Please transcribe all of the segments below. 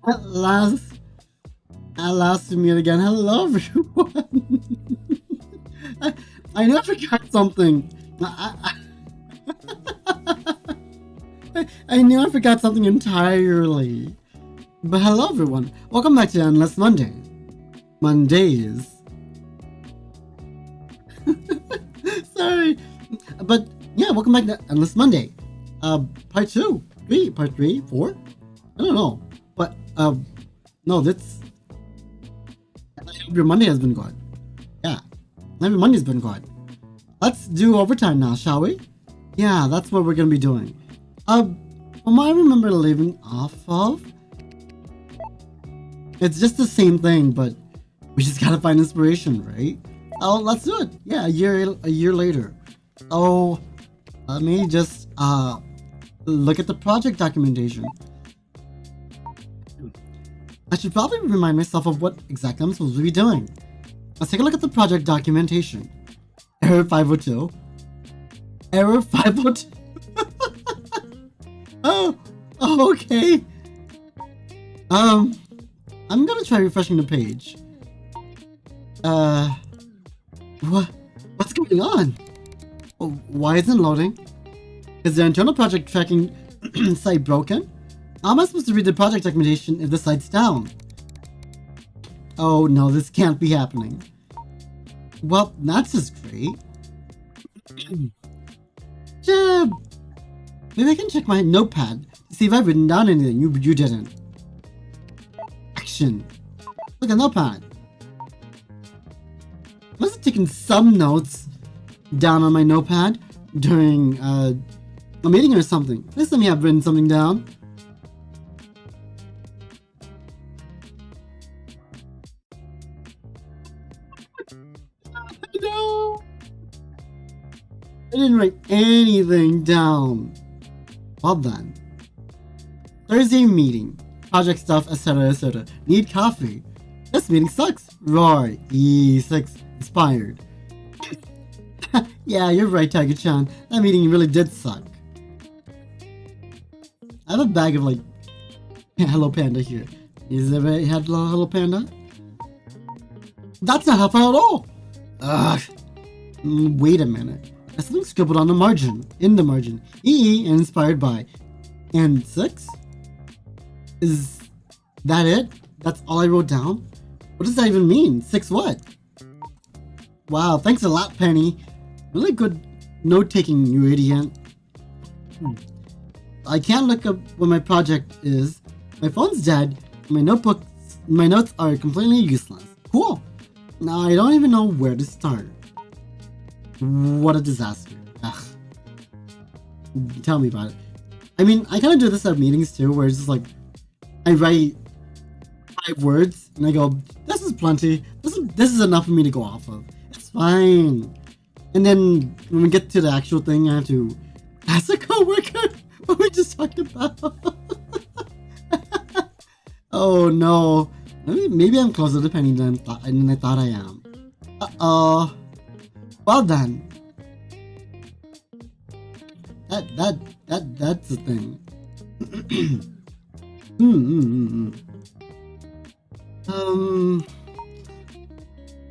At last we meet again. Hello, everyone. I knew I forgot something. I knew I forgot something entirely. But hello, everyone. Welcome back to Endless Monday. Mondays. Sorry. But yeah, welcome back to Endless Monday. Part 2, 3, part 3, 4? I don't know. But, no, that's... I hope your Monday has been good. Yeah. Every Monday's been good. Let's do overtime now, shall we? Yeah, that's what we're gonna be doing. From what I remember leaving off of, it's just the same thing, but we just gotta find inspiration, right? Oh, let's do it. Yeah, a year later. Oh, let me just look at the project documentation. I should probably remind myself of what exactly I'm supposed to be doing. Let's take a look at the project documentation. Error 502. Error 502. Oh, okay. I'm gonna try refreshing the page. What's going on? Oh, why isn't it loading? Is the internal project tracking site broken? How am I supposed to read the project documentation if the site's down? Oh no, this can't be happening. Well, that's just great. Jeb! Maybe I can check my notepad to see if I've written down anything you didn't. Action! Look at notepad. I must have taken some notes down on my notepad during a meeting or something. Please let me have written something down. No! I didn't write anything down. Well then. Thursday meeting. Project stuff, etc, etc. Need coffee. This meeting sucks. Roar. E6. Inspired. Yeah, you're right, Tiger-chan. That meeting really did suck. I have a bag of, like, Hello Panda here. Is there a Hello Panda? That's not helpful at all! Ugh. Wait a minute. There's something scribbled on the margin. In the margin. EE and inspired by. And 6? Is that it? That's all I wrote down? What does that even mean? 6 what? Wow, thanks a lot, Penny. Really good note-taking, you idiot. I can't look up what my project is. My phone's dead. My notes are completely useless. Cool. Now I don't even know where to start. What a disaster. Ugh. Tell me about it. I mean, I kind of do this at meetings too, where it's just like, I write 5 words and I go, this is plenty. This is enough for me to go off of. It's fine. And then when we get to the actual thing, I have to ask a coworker what we just talked about. Oh no. Maybe I'm closer to Penny than I thought I am. Uh-oh. Well done. That's the thing.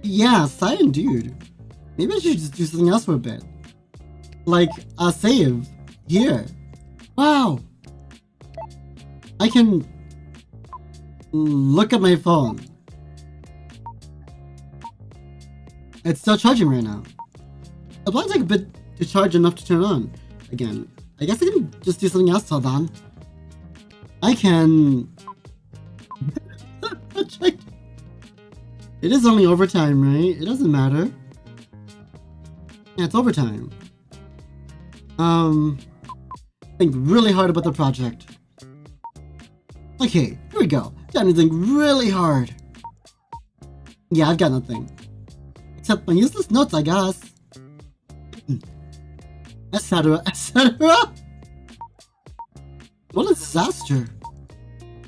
Yeah, silent dude. Maybe I should just do something else for a bit. Like a save. Here. Wow. I can look at my phone. It's still charging right now. It'll probably take a bit to charge enough to turn on again. I guess I can just do something else till then. I can... It is only overtime, right? It doesn't matter. Yeah, it's overtime. Think really hard about the project. Okay, here we go. Got anything really hard. Yeah, I've got nothing. Except my useless notes, I guess. Etc, etc. What a disaster.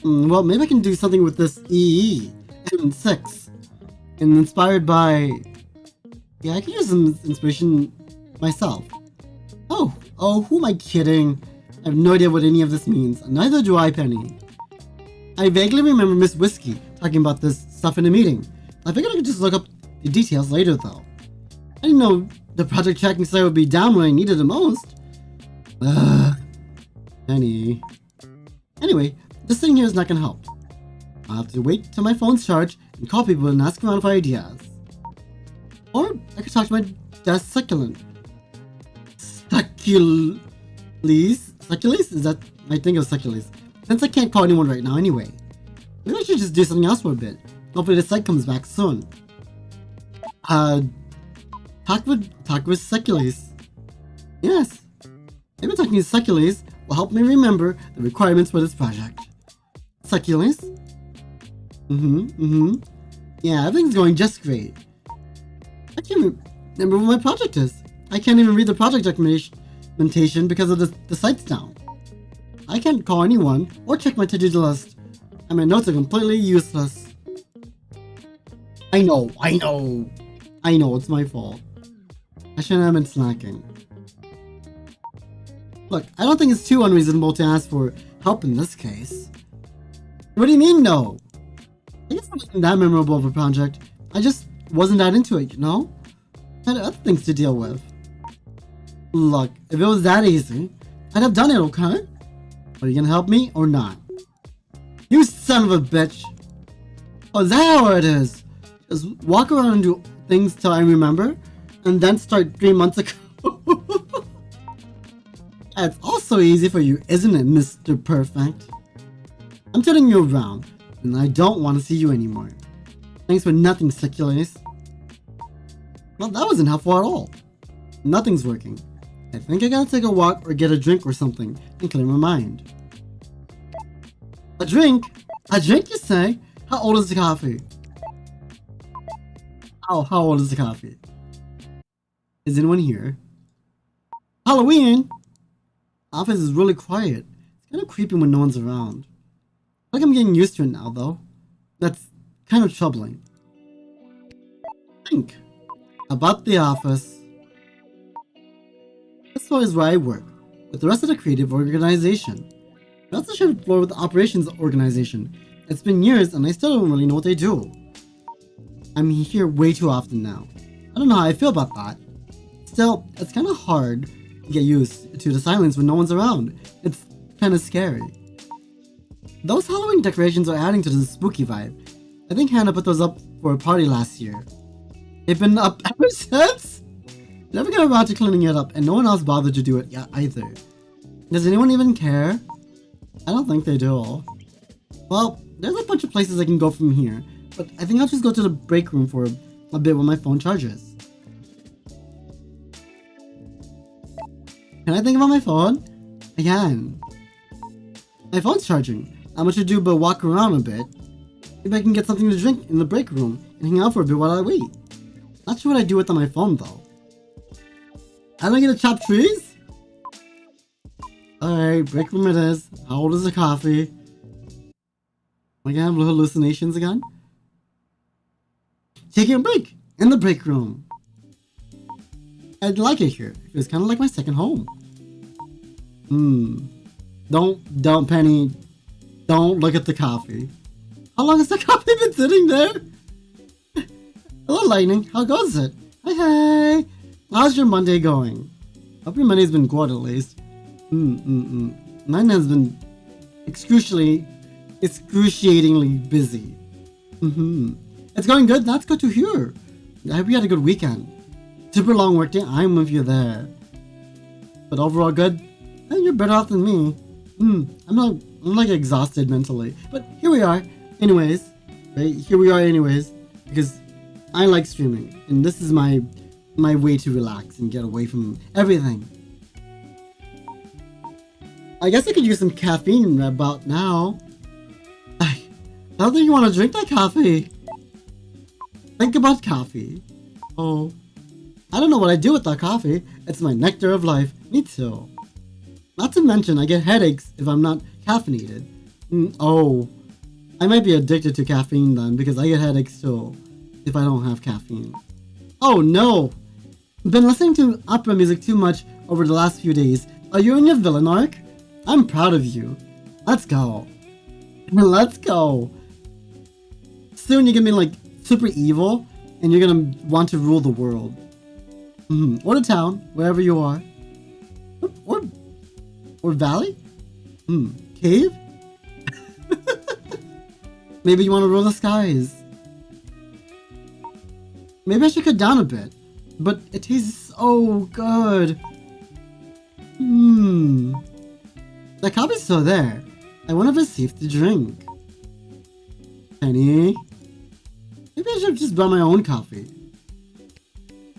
Well, maybe I can do something with this EE and 6. And inspired by... Yeah, I can use some inspiration myself. Oh, Oh, who am I kidding? I have no idea what any of this means. Neither do I, Penny. I vaguely remember Miss Whiskey talking about this stuff in a meeting. I figured I could just look up the details later, though. I didn't know the project tracking site would be down when I needed it most. Penny. Anyway, this thing here is not gonna help. I'll have to wait till my phone's charged and call people and ask around for ideas. Or I could talk to my desk succulent. Succules? Succules? Is that? I think it was succules. Since I can't call anyone right now anyway. Maybe I should just do something else for a bit. Hopefully the site comes back soon. Talk with succules. Yes. Maybe talking to succules will help me remember the requirements for this project. Succules? Yeah, everything's going just great. I can't remember what my project is. I can't even read the project documentation because of the site's down. I can't call anyone or check my to-do list, and my notes are completely useless. I know, it's my fault. I shouldn't have been slacking. Look, I don't think it's too unreasonable to ask for help in this case. What do you mean, no? I guess it wasn't that memorable of a project. I just wasn't that into it, you know? I had other things to deal with. Look, if it was that easy, I'd have done it, okay? Are you gonna help me or not? You son of a bitch! Oh, is that how it is? Just walk around and do things till I remember, and then start 3 months ago. It's also easy for you, isn't it, Mr. Perfect? I'm turning you around, and I don't want to see you anymore. Thanks for nothing, Succules. Well, that wasn't helpful at all. Nothing's working. I think I gotta take a walk or get a drink or something and clear my mind. A drink? A drink, you say? How old is the coffee? Oh, how old is the coffee? Is anyone here? Halloween! Office is really quiet. It's kind of creepy when no one's around. I think I'm getting used to it now, though. That's kind of troubling. Think about the office. This floor is where I work, with the rest of the creative organization. I also share the floor with the operations organization. It's been years and I still don't really know what they do. I'm here way too often now. I don't know how I feel about that. Still, it's kind of hard to get used to the silence when no one's around. It's kind of scary. Those Halloween decorations are adding to the spooky vibe. I think Hannah put those up for a party last year. They've been up ever since? Never got around to cleaning it up and no one else bothered to do it yet either. Does anyone even care? I don't think they do. Well, there's a bunch of places I can go from here, but I think I'll just go to the break room for a bit when my phone charges. Can I think about my phone? I can. My phone's charging. Not much to do but walk around a bit. Maybe I can get something to drink in the break room and hang out for a bit while I wait. Not sure what I do with on my phone though. I don't get to chop trees? Alright, break room it is. How old is the coffee? Am I gonna have hallucinations again? Taking a break in the break room. I like it here. It's kind of like my second home. Don't, Penny. Don't look at the coffee. How long has the coffee been sitting there? Hello, Lightning. How goes it? Hey. How's your Monday going? Hope your Monday's been good at least. Mine has been excruciatingly busy. It's going good. That's good to hear. I hope you had a good weekend. Super long work day. I'm with you there. But overall good. You're better off than me. I'm like exhausted mentally. But here we are. Anyways. Right? Here we are anyways. Because I like streaming. And this is my way to relax and get away from everything. I guess I could use some caffeine right about now. I don't think you want to drink that coffee. Think about coffee. Oh. I don't know what I do with that coffee. It's my nectar of life. Me too. Not to mention, I get headaches if I'm not caffeinated. Oh. I might be addicted to caffeine then, because I get headaches too if I don't have caffeine. Oh no! Been listening to opera music too much over the last few days. Are you in your villain arc? I'm proud of you. Let's go. Let's go. Soon you're gonna be like super evil and you're gonna want to rule the world. Or the town, wherever you are. Or valley? Cave? Maybe you want to rule the skies. Maybe I should cut down a bit. But it tastes so good. The coffee's still there. I wonder if it's safe to drink. Penny. Maybe I should have just brought my own coffee.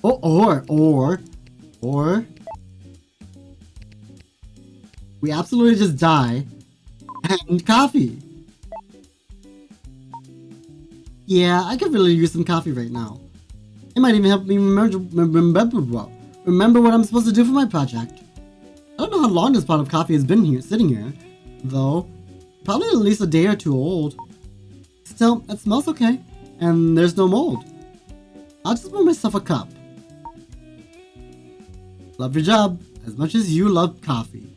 Or we absolutely just die and coffee. Yeah, I could really use some coffee right now. It might even help me remember what I'm supposed to do for my project. I don't know how long this pot of coffee has been sitting here, though. Probably at least a day or two old. Still, it smells okay, and there's no mold. I'll just pour myself a cup. Love your job as much as you love coffee.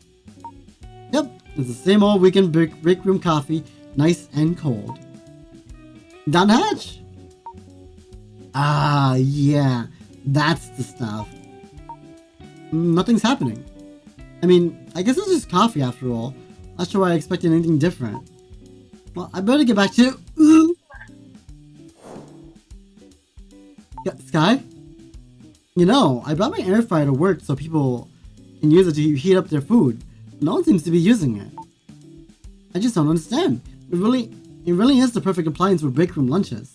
Yep, it's the same old weekend break room coffee, nice and cold. Down the hatch! Ah, yeah, that's the stuff. Nothing's happening. I mean, I guess it's just coffee after all. Not sure why I expected anything different. Well, I better get back to... Yeah, Sky? You know, I brought my air fryer to work so people can use it to heat up their food. No one seems to be using it. I just don't understand. It really is the perfect appliance for break room lunches.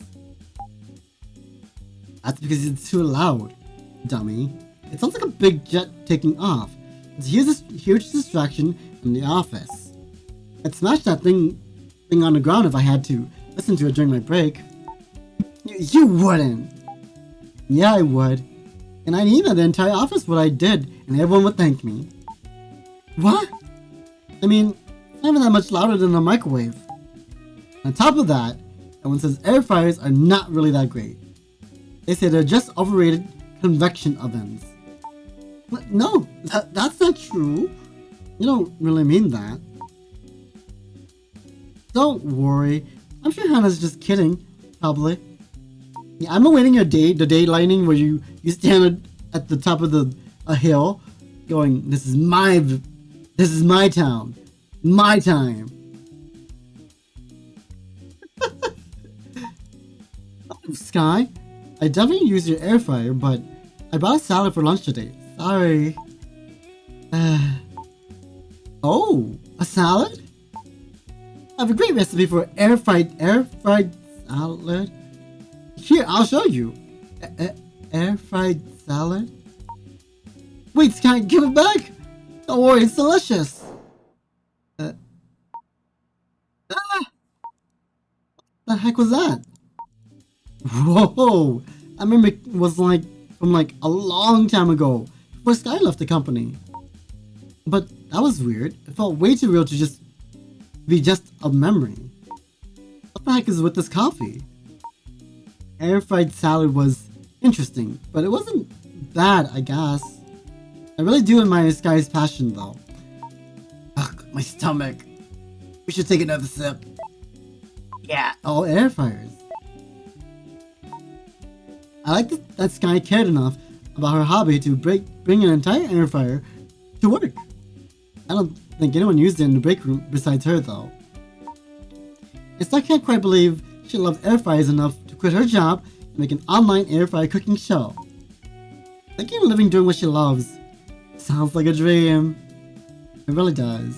That's because it's too loud, dummy. It sounds like a big jet taking off. It's a huge distraction in the office. I'd smash that thing on the ground if I had to listen to it during my break. You wouldn't. Yeah, I would. And I'd email the entire office what I did, and everyone would thank me. What? I mean, it's not even that much louder than a microwave. On top of that, everyone says air fryers are not really that great. They say they're just overrated convection ovens. But no, that's not true. You don't really mean that. Don't worry. I'm sure Hannah's just kidding, probably. Yeah, I'm awaiting the day lightning where you stand at the top of a hill going, this is my town, my time. Sky, I definitely use your air fryer, but I bought a salad for lunch today. Sorry. Oh, a salad? I have a great recipe for air fried salad. Here, I'll show you. Air fried salad? Wait, Sky, give it back! Don't worry, it's delicious. The heck was that? Whoa! I remember it was from a long time ago, before Sky left the company. But that was weird. It felt way too real to just be a memory. What the heck is with this coffee? Air fried salad was interesting, but it wasn't bad, I guess. I really do admire Sky's passion, though. Ugh, my stomach. We should take another sip. Yeah. Oh, air fryers. I like that Sky cared enough about her hobby to bring an entire air fryer to work. I don't think anyone used it in the break room besides her, though. I still can't quite believe she loved air fryers enough to quit her job and make an online air fryer cooking show. Thinking of living doing what she loves sounds like a dream. It really does.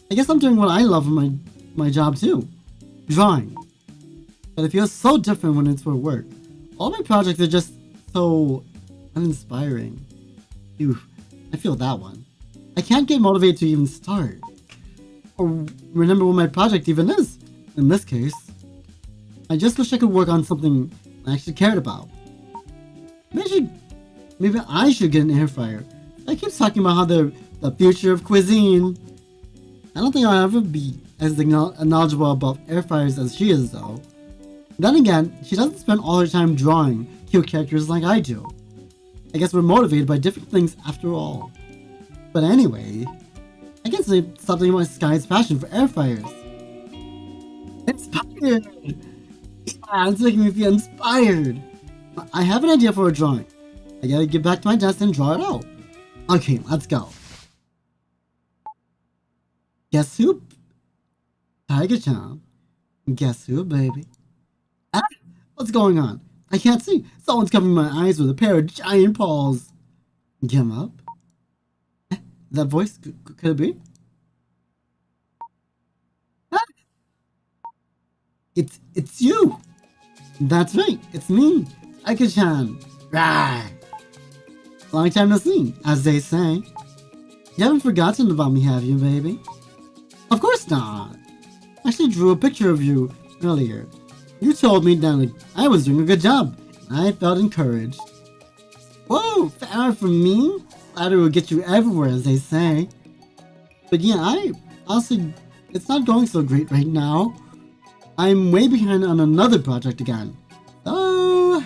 I guess I'm doing what I love in my job too. Drawing. But it feels so different when it's for work. All my projects are just so uninspiring. Phew, I feel that one. I can't get motivated to even start. Or remember what my project even is, in this case. I just wish I could work on something I actually cared about. Maybe I should get an air fryer. I keep talking about how the future of cuisine. I don't think I'll ever be as knowledgeable about air fryers as she is, though. Then again, she doesn't spend all her time drawing cute characters like I do. I guess we're motivated by different things after all. But anyway, I guess it's something about Sky's passion for air fryers. Inspired! Yeah, it's making me feel inspired. I have an idea for a drawing. I gotta get back to my desk and draw it out. Okay, let's go. Guess who? Tiger-chan. Guess who, baby? Ah, what's going on? I can't see. Someone's covering my eyes with a pair of giant paws. Give up. That voice? Could it be? Ah! It's you. That's right. It's me, Tiger-chan. Right. Long time no see, as they say. You haven't forgotten about me, have you, baby? Of course not. I actually drew a picture of you earlier. You told me that I was doing a good job, and I felt encouraged. Whoa, far from me? Flattery will get you everywhere, as they say. But yeah, honestly, it's not going so great right now. I'm way behind on another project again. So,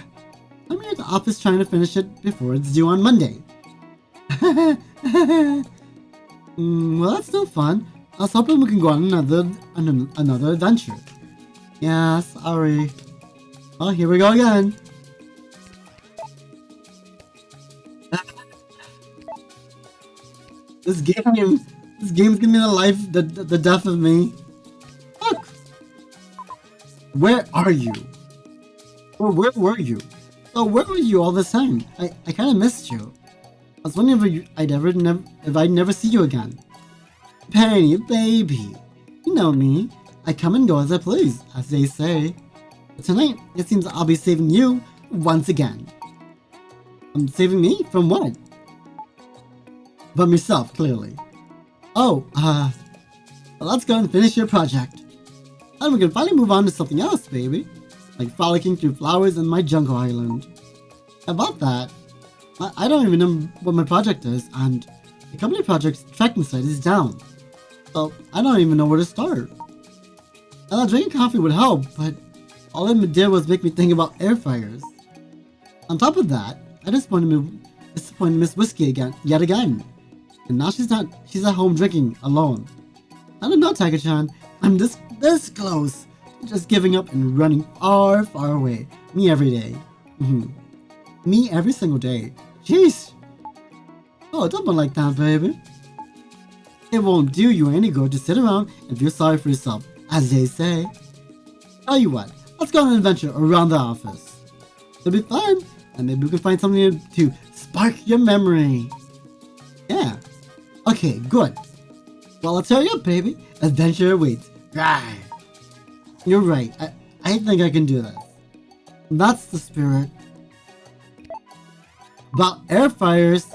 I'm here at the office trying to finish it before it's due on Monday. Well, that's no fun. I was hoping we can go on another adventure. Yeah, sorry. Well, here we go again. This game's giving me the death of me. Look! Where are you? Or where were you? Oh, where were you all this time? I kind of missed you. I was wondering if I'd never see you again. Penny, baby. You know me. I come and go as I please, as they say. But tonight, it seems I'll be saving you once again. Saving me? From what? From yourself, clearly. Oh, well, let's go and finish your project. And we can finally move on to something else, baby. Like frolicking through flowers in my jungle island. About that, I don't even know what my project is, and the company project's tracking site is down. So I don't even know where to start. I thought drinking coffee would help, but all it did was make me think about air fryers. On top of that, I disappointed Miss Whiskey yet again. And now she's at home drinking alone. I don't know, Tiger-chan. I'm this close to just giving up and running far, far away. Me every day. Me every single day. Jeez. Oh, don't be like that, baby. It won't do you any good to sit around and feel sorry for yourself, as they say. Tell you what, let's go on an adventure around the office. It'll be fun, and maybe we can find something to spark your memory. Yeah. Okay, good. Well, let's hurry up, baby. Adventure awaits. Right. You're right. I think I can do this. That's the spirit. About air fryers.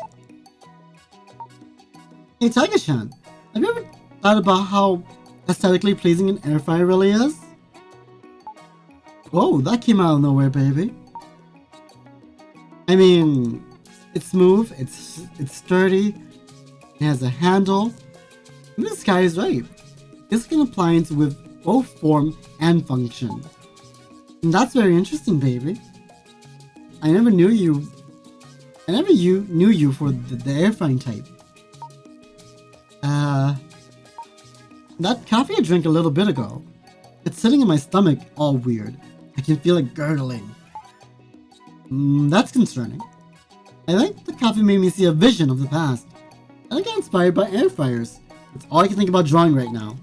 Hey, Tiger-chan, have you ever thought about how aesthetically pleasing an air fryer really is? Whoa, that came out of nowhere, baby. I mean, it's smooth, it's sturdy, it has a handle. And this guy is right. It's an appliance with both form and function. And that's very interesting, baby. I never knew you for the air frying type. That coffee I drank a little bit ago, it's sitting in my stomach all weird. I can feel it gurgling. That's concerning. I think the coffee made me see a vision of the past. And I got inspired by air fryers. That's all I can think about drawing right now.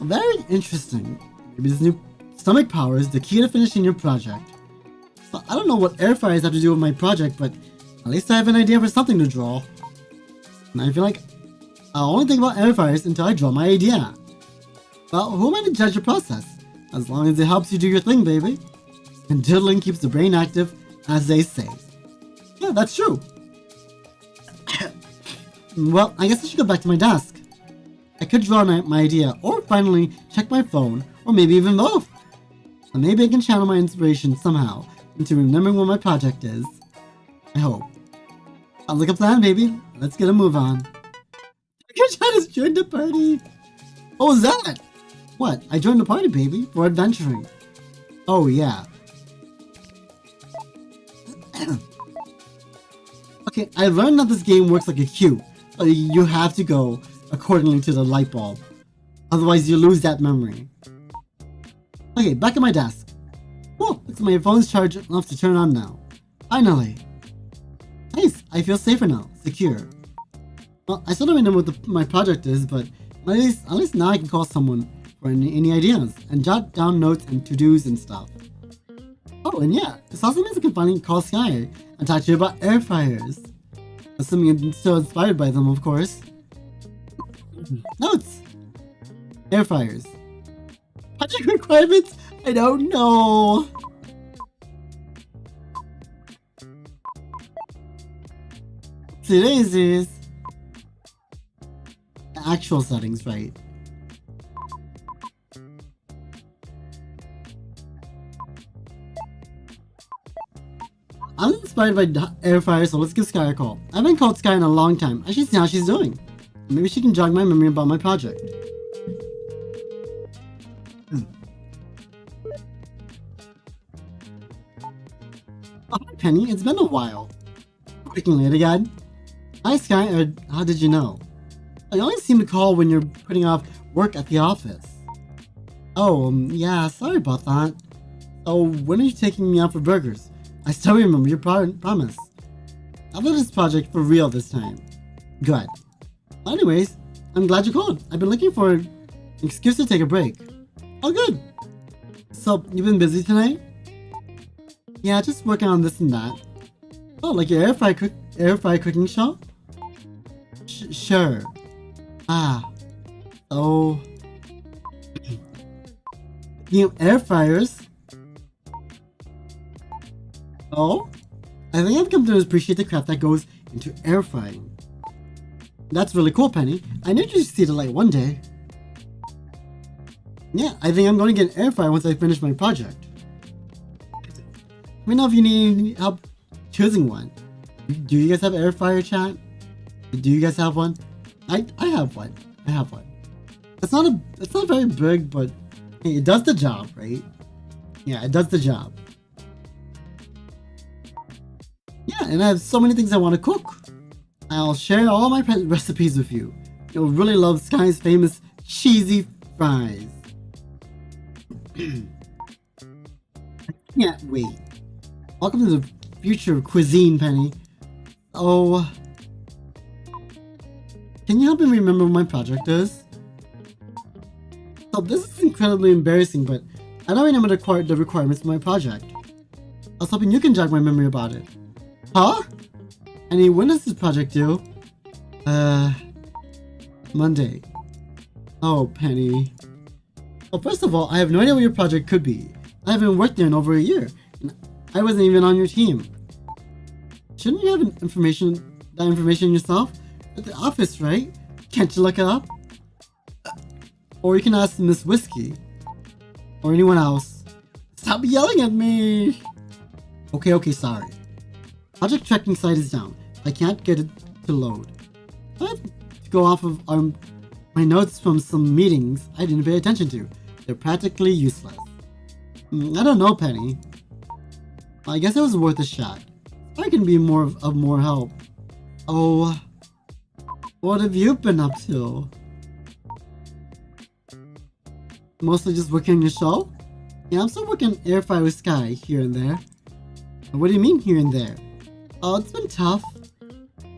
Very interesting. Maybe this new stomach power is the key to finishing your project. Well, I don't know what air fryers have to do with my project, but at least I have an idea for something to draw. And I feel like I'll only think about air fryers until I draw my idea. Well, who am I to judge your process? As long as it helps you do your thing, baby. And doodling keeps the brain active, as they say. Yeah, that's true. Well, I guess I should go back to my desk. I could draw my idea, or finally check my phone, or maybe even both. And maybe I can channel my inspiration somehow into remembering what my project is. I hope. Sounds like a plan, baby. Let's get a move on. I just joined the party. What was that? What? I joined the party, baby, for adventuring. Oh, yeah. Okay, I learned that this game works like a cue. So you have to go accordingly to the light bulb. Otherwise, you lose that memory. Okay, back at my desk. Oh, looks like my phone's charged enough to turn on now. Finally. Nice, I feel safer now. Secure. Well, I still don't know what my project is, but at least now I can call someone for any ideas and jot down notes and to-dos and stuff. Oh, and yeah, this also means I can finally call Sky and talk to you about air fryers. Assuming I'm still inspired by them, of course. Notes! Air fryers. Project requirements? I don't know. Today's is actual settings, right? I'm inspired by air fryers, so let's give Sky a call. I haven't called Sky in a long time. I should see how she's doing. Maybe she can jog my memory about my project. Oh, hi Penny, it's been a while. Freaking late again. Hi Sky, how did you know? I always seem to call when you're putting off work at the office. Oh, yeah, sorry about that. So, when are you taking me out for burgers? I still remember your promise. I'll do this project for real this time. Good. Anyways, I'm glad you called. I've been looking for an excuse to take a break. Oh, good. So, you've been busy tonight? Yeah, just working on this and that. Oh, like your air fry cooking show? Sure. Ah. Oh. You know, air fryers. Oh? I think I've come to appreciate the craft that goes into air frying. That's really cool, Penny. I knew you'd see the light one day. Yeah, I think I'm going to get an air fryer once I finish my project. Let me know if you need help choosing one. Do you guys have air fryer, chat? Do you guys have one? I have one. I have one. It's not very big, but hey, it does the job, right? Yeah, it does the job. Yeah, and I have so many things I want to cook. I'll share all my recipes with you. You'll really love Sky's famous cheesy fries. I can't wait. Welcome to the future of cuisine, Penny. Oh, can you help me remember what my project is? So this is incredibly embarrassing, but I don't remember the requirements for my project. I was hoping you can jog my memory about it. Huh? Annie, when does this project due? Monday. Oh, Penny. Well, first of all, I have no idea what your project could be. I haven't worked there in over a year, and I wasn't even on your team. Shouldn't you have that information yourself? At the office, right? Can't you look it up? Or you can ask Miss Whiskey. Or anyone else. Stop yelling at me! Okay, sorry. Project tracking site is down. I can't get it to load. I have to go off of my notes from some meetings I didn't pay attention to. They're practically useless. I don't know, Penny. I guess it was worth a shot. I can be more help. Oh, what have you been up to? Mostly just working on your show? Yeah, I'm still working air fryer with Sky here and there. What do you mean here and there? Oh, it's been tough.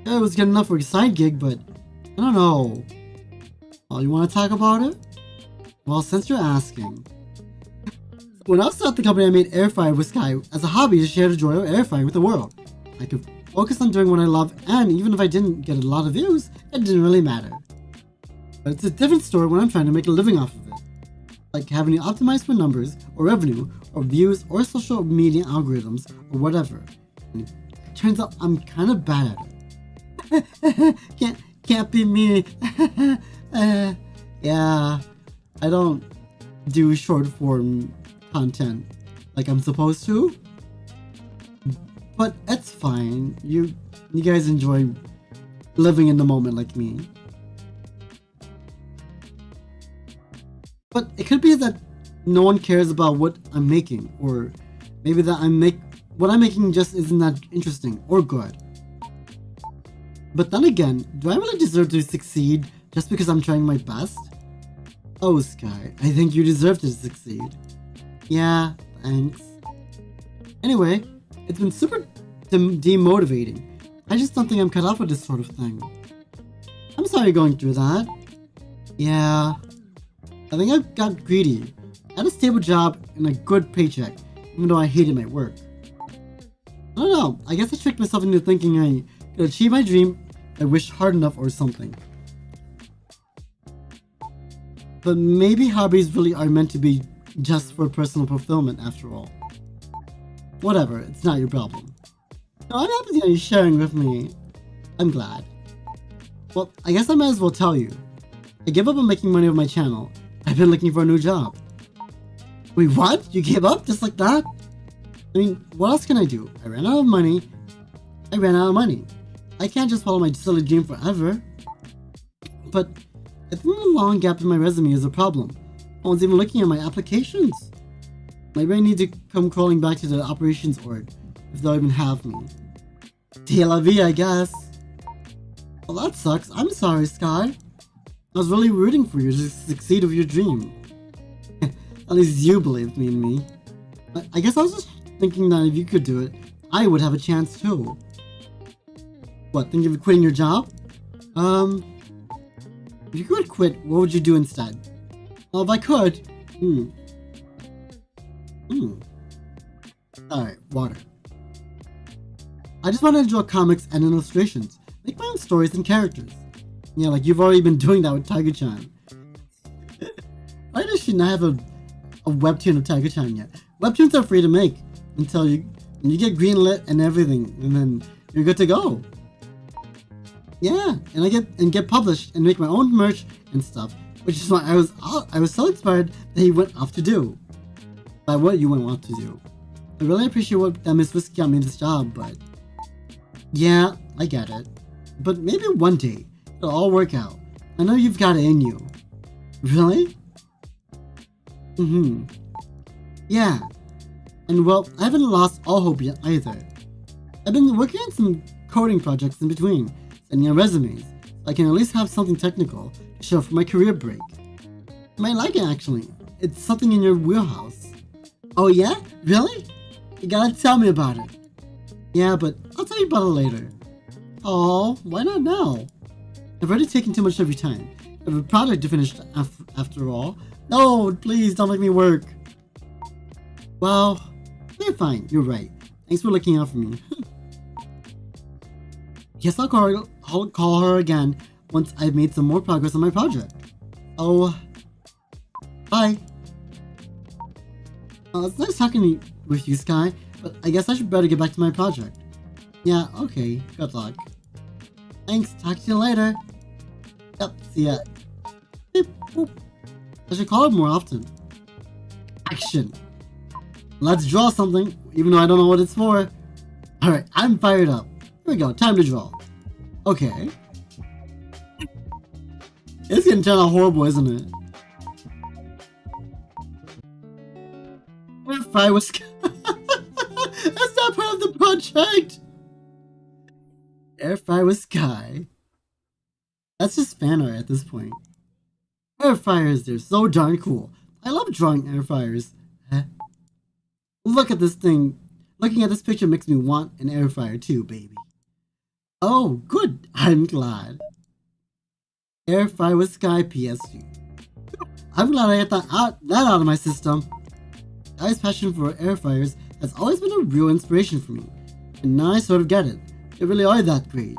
Yeah, it was good enough for a side gig, but I don't know. Oh, you want to talk about it? Well, since you're asking. When I was at the company, I made air fryer with Sky as a hobby to share the joy of air frying with the world. I could focus on doing what I love, and even if I didn't get a lot of views, it didn't really matter. But it's a different story when I'm trying to make a living off of it. Like having to optimize for numbers, or revenue, or views, or social media algorithms, or whatever. And it turns out I'm kind of bad at it. Can't be me. Yeah, I don't do short form content like I'm supposed to. But it's fine. You guys enjoy living in the moment like me. But it could be that no one cares about what I'm making, or maybe that I'm what I'm making just isn't that interesting or good. But then again, do I really deserve to succeed just because I'm trying my best? Oh, Sky, I think you deserve to succeed. Yeah, thanks. Anyway, it's been super demotivating. I just don't think I'm cut out for this sort of thing. I'm sorry you're going through that. Yeah, I think I got greedy. I had a stable job and a good paycheck, even though I hated my work. I don't know, I guess I tricked myself into thinking I could achieve my dream if I wished hard enough or something. But maybe hobbies really are meant to be just for personal fulfillment after all. Whatever, it's not your problem. No, I'm happy that you're sharing with me. I'm glad. Well, I guess I might as well tell you. I gave up on making money with my channel. I've been looking for a new job. Wait, what? You gave up just like that? I mean, what else can I do? I ran out of money. I can't just follow my silly dream forever. But I think the long gap in my resume is a problem. No one's even looking at my applications. Maybe I need to come crawling back to the operations org, if they'll even have me. C'est la vie, I guess. Well, that sucks. I'm sorry, Sky. I was really rooting for you to succeed with your dream. At least you believed me in me. I guess I was just thinking that if you could do it, I would have a chance too. What, think of quitting your job? If you could quit, what would you do instead? Well, if I could... Alright, water. I just wanted to draw comics and illustrations. Make my own stories and characters. Yeah, like you've already been doing that with Tiger-chan. Why does she not have a webtoon of Tiger-chan yet? Webtoons are free to make until you get greenlit and everything, and then you're good to go. Yeah, and get published and make my own merch and stuff, which is what I was so inspired that he went off to do. By what you went off to do. I really appreciate that Miss Whiskey got me this job, but yeah, I get it. But maybe one day it'll all work out. I know you've got it in you. Really? Yeah. And well, I haven't lost all hope yet either. I've been working on some coding projects in between, sending out resumes, so I can at least have something technical to show for my career break. You might like it actually. It's something in your wheelhouse. Oh yeah? Really? You gotta tell me about it. Yeah, but I'll tell you about it later. Oh, why not now? I've already taken too much of your time. I have a project to finish after all. No, please don't make me work. Well, you're fine. You're right. Thanks for looking out for me. Guess I'll call her again once I've made some more progress on my project. Oh, bye. It's nice talking with you, Sky, but I guess I should better get back to my project. Yeah, okay. Good luck. Thanks. Talk to you later. Yep. See ya. Beep, boop. I should call her more often. Action. Let's draw something, even though I don't know what it's for. Alright, I'm fired up. Here we go. Time to draw. Okay. It's gonna turn out horrible, isn't it? If I was... That's not part of the project! Air Fire with Sky. That's just fan art at this point. Air fryers, they're so darn cool. I love drawing air fryers. Look at this thing. Looking at this picture makes me want an air fryer too, baby. Oh, good. I'm glad. Air Fire with Sky PSG. I'm glad I got that out of my system. Sky's passion for air fryers has always been a real inspiration for me, and now I sort of get it. They really are that great.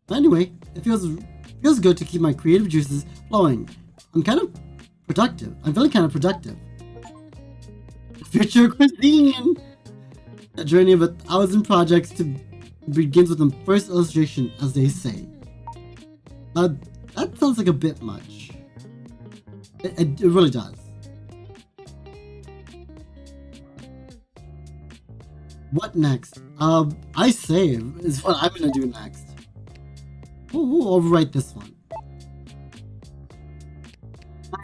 But anyway, it feels good to keep my creative juices flowing. I'm feeling kind of productive. Future cuisine! A journey of 1,000 projects begins with the first illustration, as they say. That sounds like a bit much. It really does. What next? I save is what I'm gonna do next. We'll overwrite this one. I'm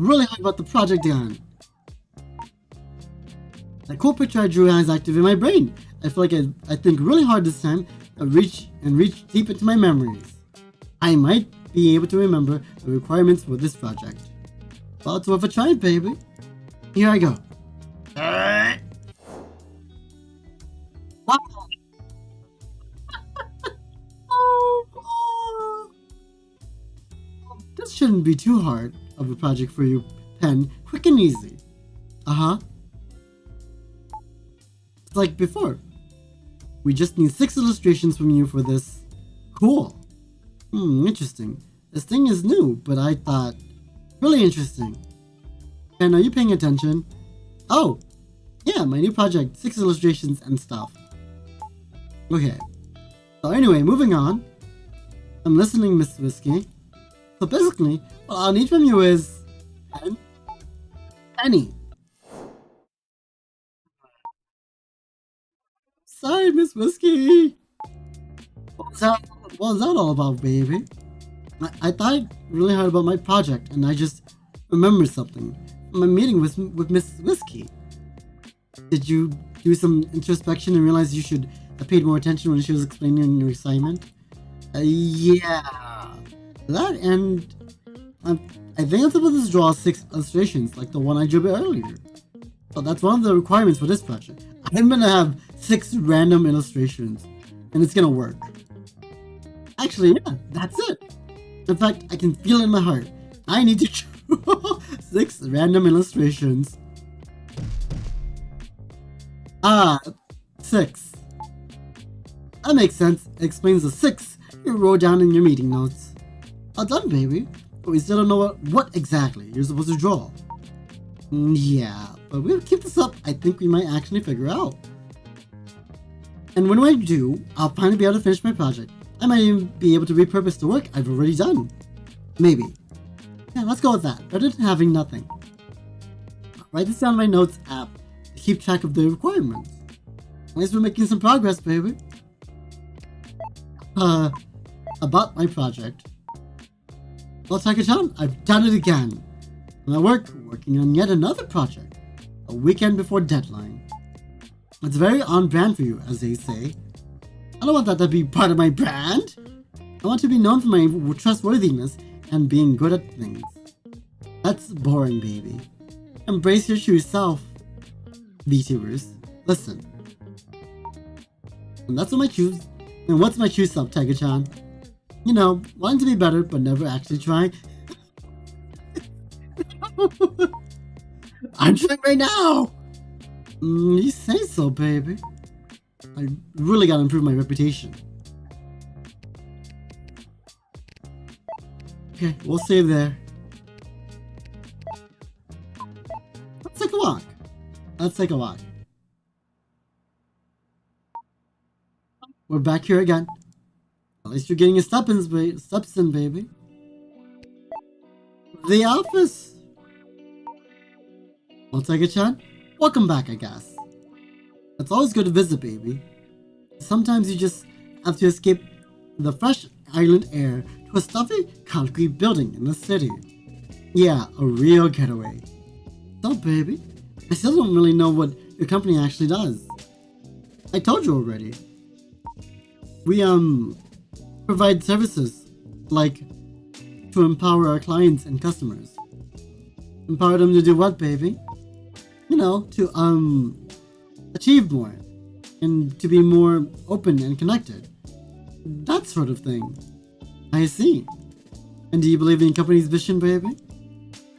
really hyped about the project done. The cool picture I drew has active in my brain. I feel like I think really hard this time, reach deep into my memories. I might be able to remember the requirements for this project. Well, it's worth a try, baby. Here I go. Wow. This shouldn't be too hard of a project for you, Pen. Quick and easy. Uh-huh. It's like before. We just need 6 illustrations from you for this. Cool. Interesting. This thing is new, but I thought really interesting. And are you paying attention? Oh, yeah, my new project, 6 illustrations and stuff. Okay. So anyway, moving on. I'm listening, Miss Whiskey. So basically, what I'll need from you is penny. Sorry, Miss Whiskey. What was that all about, baby? I thought really hard about my project, and I just remembered something from my meeting with Miss Whiskey. Did you do some introspection and realize you should have paid more attention when she was explaining your assignment? Yeah. That and I think I'm supposed to draw 6 illustrations, like the one I drew a bit earlier. So that's one of the requirements for this project. I'm gonna have 6 random illustrations, and it's gonna work. Actually, yeah, that's it. In fact, I can feel it in my heart. I need to draw 6 random illustrations. 6. That makes sense. It explains the 6 you wrote down in your meeting notes. All done, baby. But we still don't know what exactly you're supposed to draw. Yeah, but we'll keep this up. I think we might actually figure out. And when I do, I'll finally be able to finish my project. I might even be able to repurpose the work I've already done. Maybe. Yeah, let's go with that. Better than having nothing. I'll write this down in my notes app to keep track of the requirements. At least we're making some progress, baby. About my project. Well, Taka-chan, I've done it again. And I working on yet another project. A weekend before deadline. It's very on brand for you, as they say. I don't want that to be part of my brand. I want to be known for my trustworthiness and being good at things. That's boring, baby. Embrace your true self. VTubers, listen. And that's what my true... And what's my true self, Tiger-chan? You know, wanting to be better, but never actually trying. I'm trying right now! You say so, baby. I really gotta improve my reputation. Okay, we'll save there. Let's take a walk. Let's take a walk. We're back here again. At least you're getting your steps in, baby. The office. Well, Tiger-chan, welcome back, I guess. It's always good to visit, baby. Sometimes you just have to escape the fresh island air to a stuffy concrete building in the city. Yeah, a real getaway. So, baby, I still don't really know what your company actually does. I told you already. We, provide services, like, to empower our clients and customers. Empower them to do what, baby? You know, to, achieve more, and to be more open and connected. That sort of thing. I see. And do you believe in your company's vision, baby?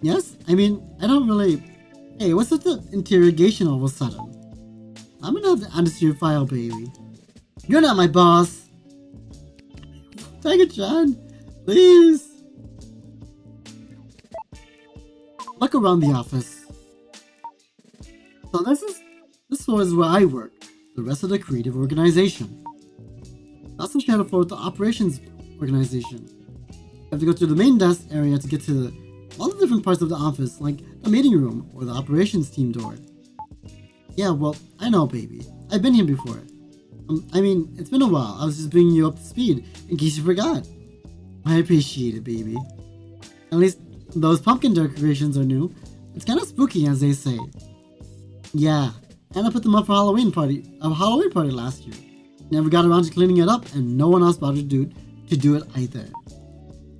Yes? I mean, I don't really... Hey, what's with the interrogation all of a sudden? I'm gonna have to add this to your file, baby. You're not my boss! Tiger-chan, please! Look around the office. So this floor is where I work. The rest of the creative organization. I also share the floor with the operations organization. I have to go to the main desk area to get to all the different parts of the office, like the meeting room or the operations team door. Yeah, well, I know, baby. I've been here before. I mean, it's been a while. I was just bringing you up to speed in case you forgot. I appreciate it, baby. At least those pumpkin decorations are new. It's kind of spooky, as they say. Yeah, And I put them up for a Halloween party last year. Never got around to cleaning it up, and no one else bothered to do it either.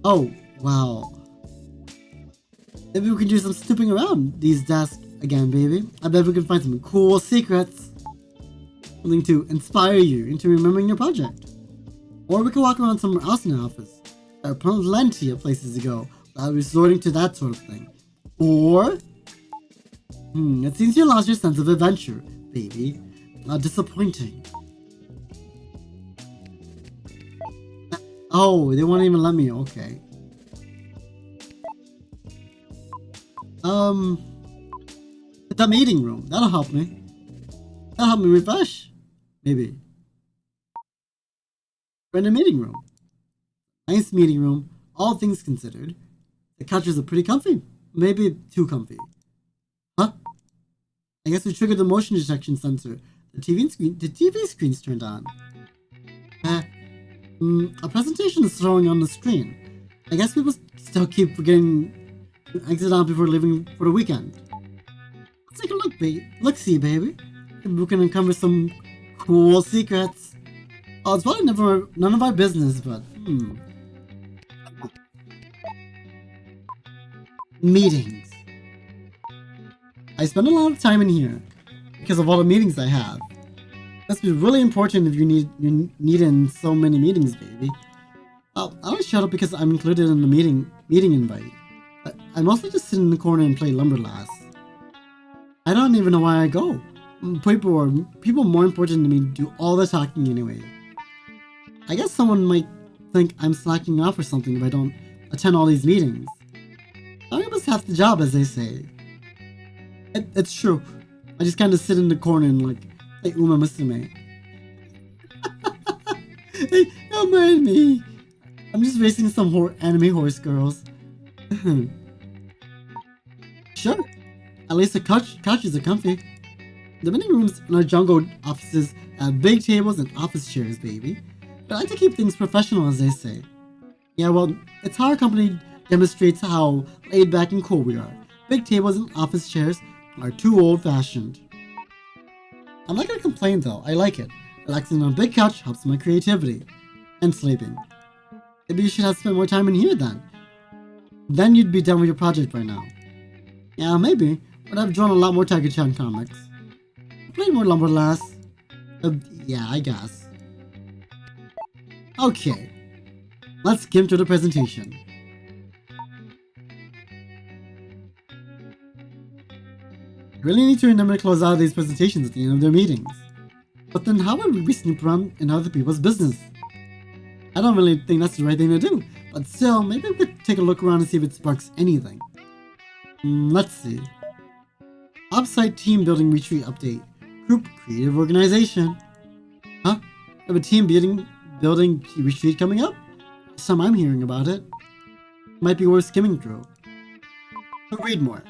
Oh, wow. Maybe we can do some snooping around these desks again, baby. I bet we can find some cool secrets. Something to inspire you into remembering your project. Or we can walk around somewhere else in the office. There are plenty of places to go without resorting to that sort of thing. Or... it seems you lost your sense of adventure, baby. Disappointing. Oh, they won't even let me. Okay. The meeting room. That'll help me. That'll help me refresh. Maybe. We're in the meeting room. Nice meeting room, all things considered. The couches are pretty comfy. Maybe too comfy. Huh? I guess we triggered the motion detection sensor. The TV screen's turned on. A presentation is showing on the screen. I guess people still keep forgetting to exit out before leaving for the weekend. Let's take a look, look-see, baby. Maybe we can uncover some cool secrets. Oh, it's probably none of our business, but Meetings. I spend a lot of time in here because of all the meetings I have. Must be really important if you need in so many meetings, baby. I only showed up because I'm included in the meeting invite. I mostly just sit in the corner and play Lumberlass. I don't even know why I go. People more important to me do all the talking anyway. I guess someone might think I'm slacking off or something if I don't attend all these meetings. I must half the job, as they say. It's true. I just kind of sit in the corner and like Uma Musume. Hey, don't mind me. I'm just racing some anime horse girls. Sure. At least the couches are comfy. The meeting rooms in our jungle offices have big tables and office chairs, baby. But I like to keep things professional, as they say. Yeah, well, it's how our company demonstrates how laid back and cool we are. Big tables and office chairs are too old-fashioned. I'm not gonna complain though, I like it. Relaxing on a big couch helps my creativity. And sleeping. Maybe you should have spent more time in here then. Then you'd be done with your project by now. Yeah, maybe, but I've drawn a lot more Tiger-chan comics. Played more Lumberlass. Yeah, I guess. Okay, let's skim through the presentation. Really need to remember to close out these presentations at the end of their meetings. But then how would we snoop around in other people's business? I don't really think that's the right thing to do, but still, maybe we could take a look around and see if it sparks anything. Let's see. Offsite team building retreat update. Group creative organization. Huh? Have a team building retreat coming up? First time I'm hearing about it. Might be worth skimming through. But read more.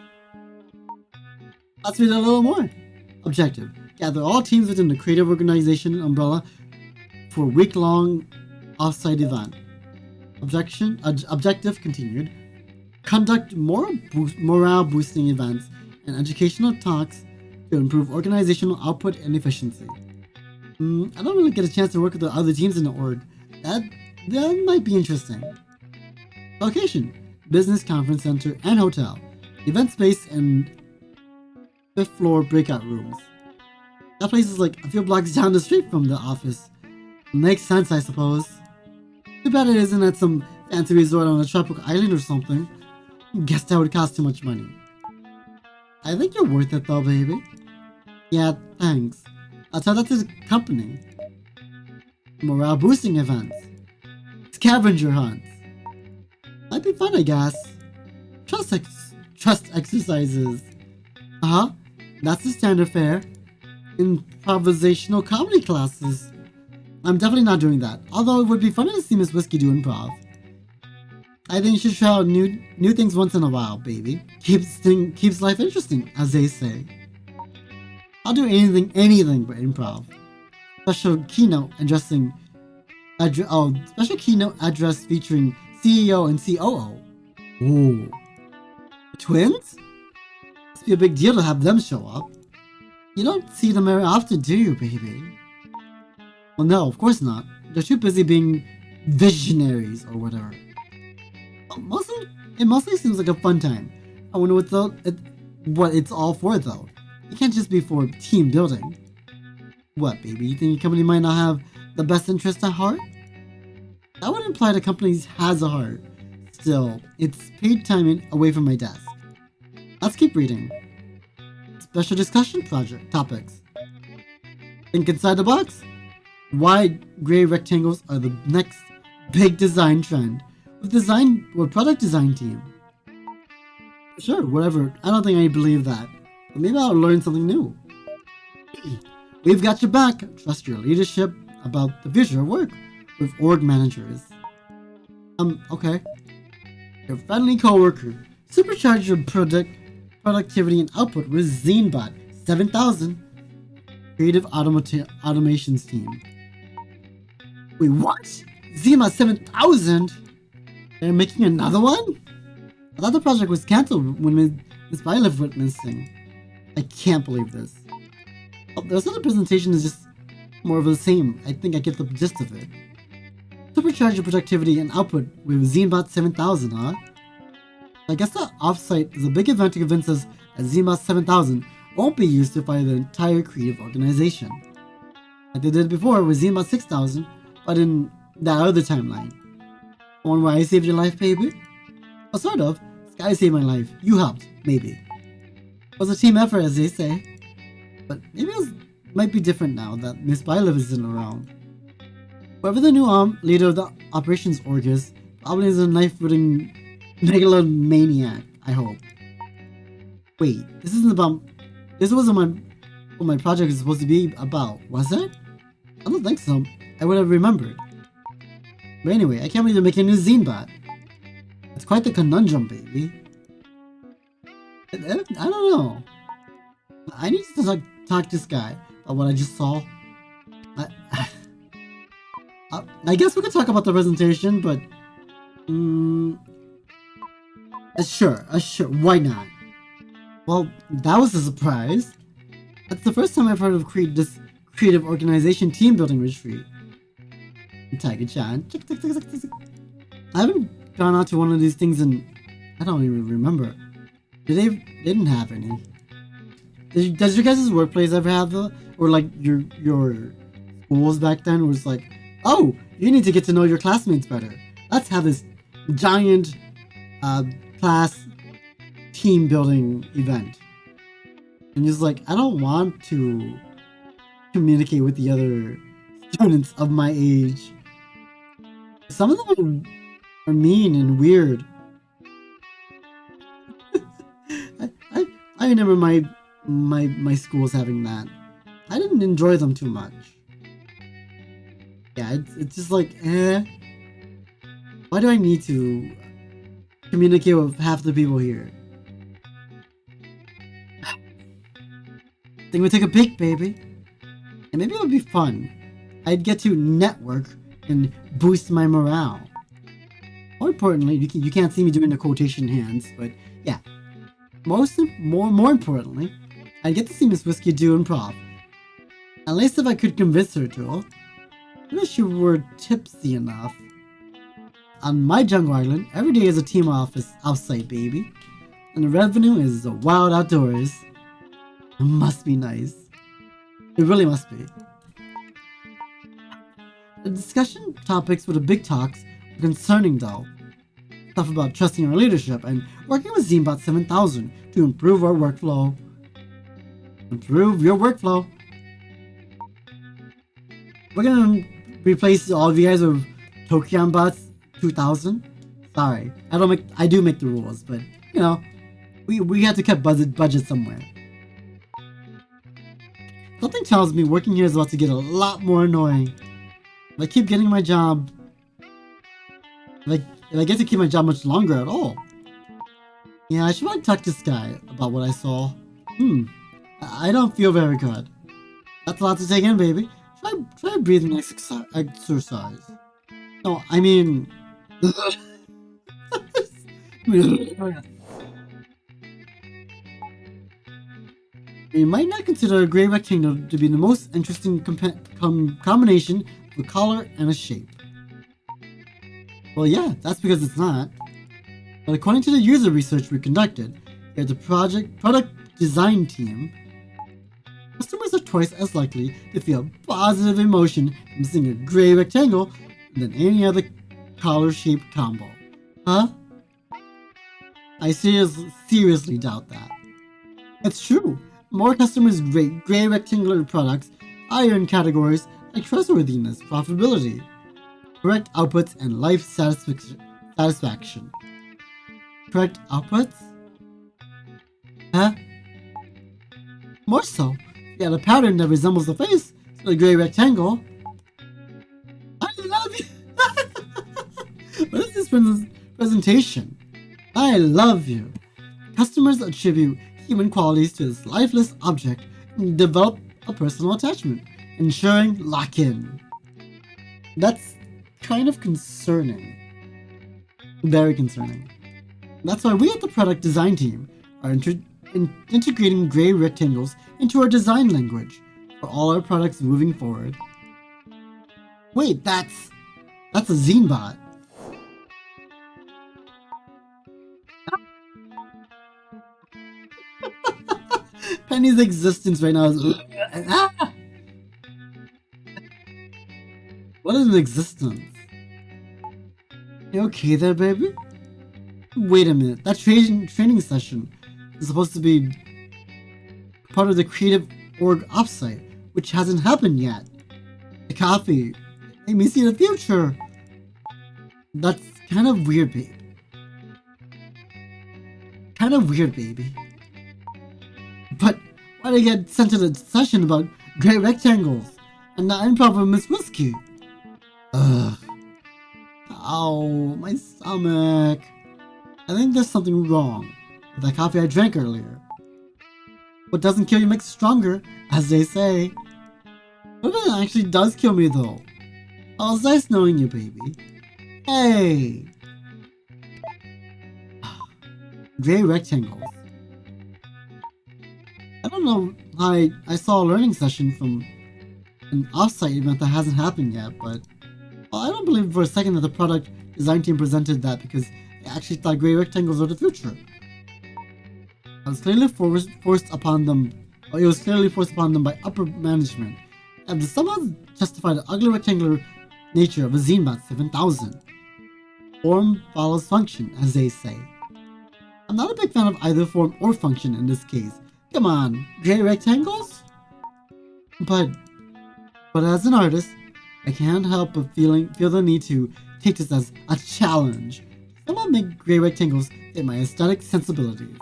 Let's read a little more. Objective. Gather all teams within the creative organization umbrella for a week-long off-site event. Objective continued. Conduct morale-boosting events and educational talks to improve organizational output and efficiency. I don't really get a chance to work with the other teams in the org. That might be interesting. Location. Business Conference Center and Hotel. Event space and 5th floor breakout rooms. That place is like a few blocks down the street from the office. Makes sense, I suppose. Too bad it isn't at some fancy resort on a tropical island or something. Guess that would cost too much money. I think you're worth it though, baby. Yeah, thanks. I'll tell that to the company. Morale boosting events. Scavenger hunts. Might be fun, I guess. Trust exercises. Uh-huh. That's the standard fare. Improvisational comedy classes. I'm definitely not doing that. Although it would be funny to see Miss Whiskey do improv. I think you should try out new things once in a while, baby. Keeps life interesting, as they say. I'll do anything but improv. Special keynote address featuring CEO and COO. Ooh. Twins? Must be a big deal to have them show up. You don't see them very often, do you, baby? Well, no, of course not. They're too busy being visionaries or whatever. It mostly seems like a fun time. I wonder what it's all for, though. It can't just be for team building. What, baby? You think your company might not have the best interest at heart? That would imply the company has a heart. Still, it's paid time away from my desk. Let's keep reading. Special discussion project topics. Think inside the box? Wide gray rectangles are the next big design trend. With product design team. Sure, whatever. I don't think I believe that. But maybe I'll learn something new. We've got your back. Trust your leadership about the future of work with org managers. Okay. Your friendly coworker. Supercharge your productivity and output with ZineBot 7000. Creative Automations team. Wait, what? ZineBot 7000? They're making another one? I thought the project was cancelled when Miss Violet went missing. I can't believe this. Oh, the rest of the presentation is just more of the same. I think I get the gist of it. Supercharge your productivity and output with ZineBot 7000, huh? I guess the offsite is a big event to convince us that ZineBot 7000 won't be used to fire the entire creative organization. Like they did before with ZineBot 6000, but in that other timeline. One where I saved your life, baby? Well, sort of. Sky saved my life. You helped, maybe. It was a team effort, as they say. But maybe it might be different now that Miss Violet isn't around. Whoever the new leader of the operations org is, probably is a knife-wielding megalomaniac, I hope. Wait, this wasn't what my project is supposed to be about, was it? I don't think so. I would have remembered. But anyway, I can't believe they're making a new ZineBot. It's quite the conundrum, baby. I don't know. I need to talk to Sky about what I just saw. I guess we could talk about the presentation, but sure, why not? Well, that was a surprise. That's the first time I've heard of this creative organization team building retreat. Tiger-chan. I haven't gone out to one of these things in I don't even remember. They didn't have any. Does your guys' workplace ever have the or like your schools back then was like, oh, you need to get to know your classmates better. Let's have this giant class team building event. And he's like, I don't want to communicate with the other students of my age. Some of them are mean and weird. I remember my schools having that. I didn't enjoy them too much. Yeah, it's just like, why do I need to communicate with half the people here? Think we take a peek, baby. And maybe it would be fun. I'd get to network and boost my morale. More importantly, you can't see me doing the quotation hands, but yeah. More importantly, I'd get to see Miss Whiskey do improv. At least if I could convince her to. I wish you were tipsy enough. On my jungle island, every day is a team office outside, baby. And the revenue is the wild outdoors. It must be nice. It really must be. The discussion topics for the big talks are concerning though. Stuff about trusting our leadership and working with ZineBot 7000 to improve our workflow. Improve your workflow. We're gonna replace all of you guys with TokyonBots 2000. Sorry, I do make the rules, but you know, we have to cut budget somewhere. Something tells me working here is about to get a lot more annoying. If I keep getting my job, if I get to keep my job much longer at all. Yeah, I should probably talk to Sky about what I saw. I don't feel very good. That's a lot to take in, baby. Try breathing exercise. No, I mean... You might not consider a gray rectangle to be the most interesting combination of a color and a shape. Well, yeah, that's because it's not. But according to the user research we conducted here at the product design team, customers are twice as likely to feel positive emotion from seeing a gray rectangle than any other color shape combo. Huh? I seriously doubt that. It's true. More customers rate gray rectangular products higher in categories like trustworthiness, profitability, correct outputs, and life satisfaction. Correct outputs? Huh? More so, if you had a pattern that resembles the face of the gray rectangle. I love you! What is this presentation? I love you. Customers attribute human qualities to this lifeless object and develop a personal attachment, ensuring lock-in. That's kind of concerning. Very concerning. That's why we at the product design team are integrating gray rectangles into our design language for all our products moving forward. Wait, that's a zine bot. Penny's existence right now is What is an existence? You okay there, baby? Wait a minute, that training session is supposed to be part of the creative org offsite, which hasn't happened yet. The coffee made me see the future. That's kind of weird, babe. Kind of weird, baby. But why did I get sent to the session about gray rectangles and not improv with Miss Whiskey? Ugh. Ow, my stomach. I think there's something wrong with that coffee I drank earlier. What doesn't kill you makes you stronger, as they say. What if it actually does kill me, though? Oh, it's nice knowing you, baby. Hey! Gray rectangles. I don't know how I saw a learning session from an offsite event that hasn't happened yet, but I don't believe for a second that the product design team presented that because they actually thought gray rectangles are the future. It was clearly forced upon them by upper management, and to somehow justify the ugly rectangular nature of a ZineBot 7000. Form follows function, as they say. I'm not a big fan of either form or function in this case. Come on, gray rectangles? But as an artist, I can't help but feel the need to take this as a challenge. Someone make gray rectangles fit my aesthetic sensibilities.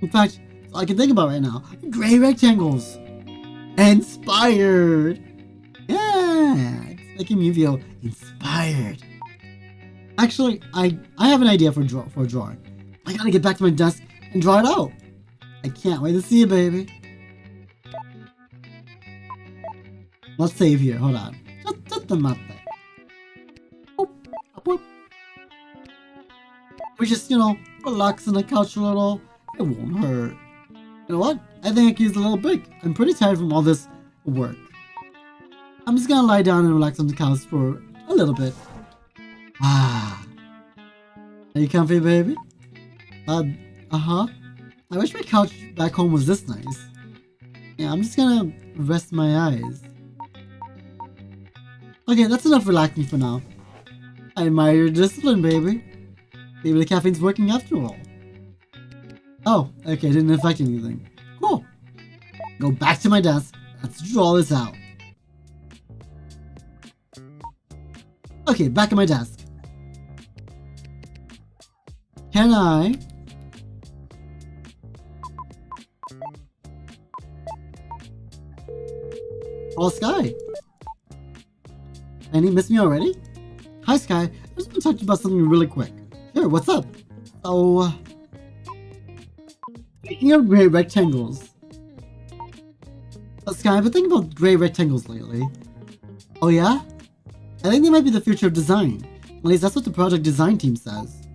In fact, all I can think about right now, gray rectangles. Inspired. Yeah, it's making me feel inspired. Actually, I have an idea for a drawing. I gotta get back to my desk and draw it out. I can't wait to see you, baby. Let's save here. Hold on. Just a minute. We just, relax on the couch a little. It won't hurt. You know what? I think I can use a little break. I'm pretty tired from all this work. I'm just gonna lie down and relax on the couch for a little bit. Ah. Are you comfy, baby? Uh-huh. I wish my couch back home was this nice. Yeah, I'm just gonna rest my eyes. Okay, that's enough relaxing for now. I admire your discipline, baby. Maybe the caffeine's working after all. Oh, okay, it didn't affect anything. Cool. Go back to my desk. Let's draw this out. Okay, back at my desk. Can I... Oh, Sky. Any miss me already? Hi, Sky. I just want to talk to you about something really quick. Sure, what's up? So, speaking of gray rectangles. Sky, I've been thinking about gray rectangles lately. Oh yeah? I think they might be the future of design. At least that's what the project design team says.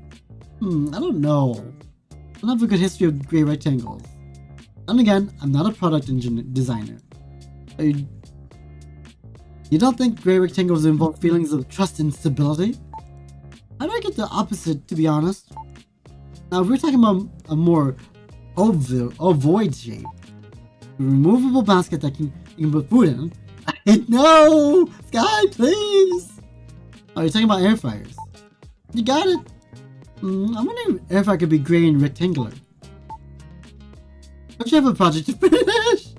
I don't know. I don't have a good history of gray rectangles. Then again, I'm not a product designer. You don't think gray rectangles involve feelings of trust and stability? I might get the opposite, to be honest. Now, if we're talking about a more ovoid shape, a removable basket that you can put food in. No! Sky, please! Oh, you're talking about air fryers. You got it. I'm wondering if air fryer could be gray and rectangular. Don't you have a project to finish?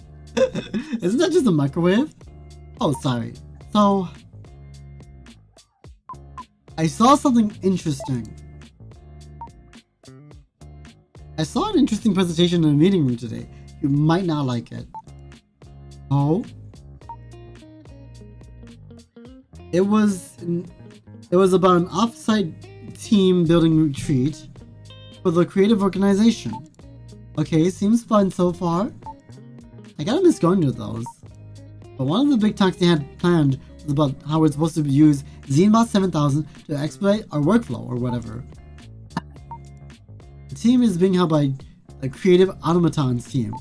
Isn't that just a microwave? Oh, sorry. So, I saw something interesting. I saw an interesting presentation in a meeting room today. You might not like it. Oh? It was about an off-site team building retreat for the creative organization. Okay, seems fun so far. I gotta miss going to those. But one of the big talks they had planned was about how we're supposed to use Zenbot 7000 to expedite our workflow or whatever. The team is being held by the Creative Automatons team.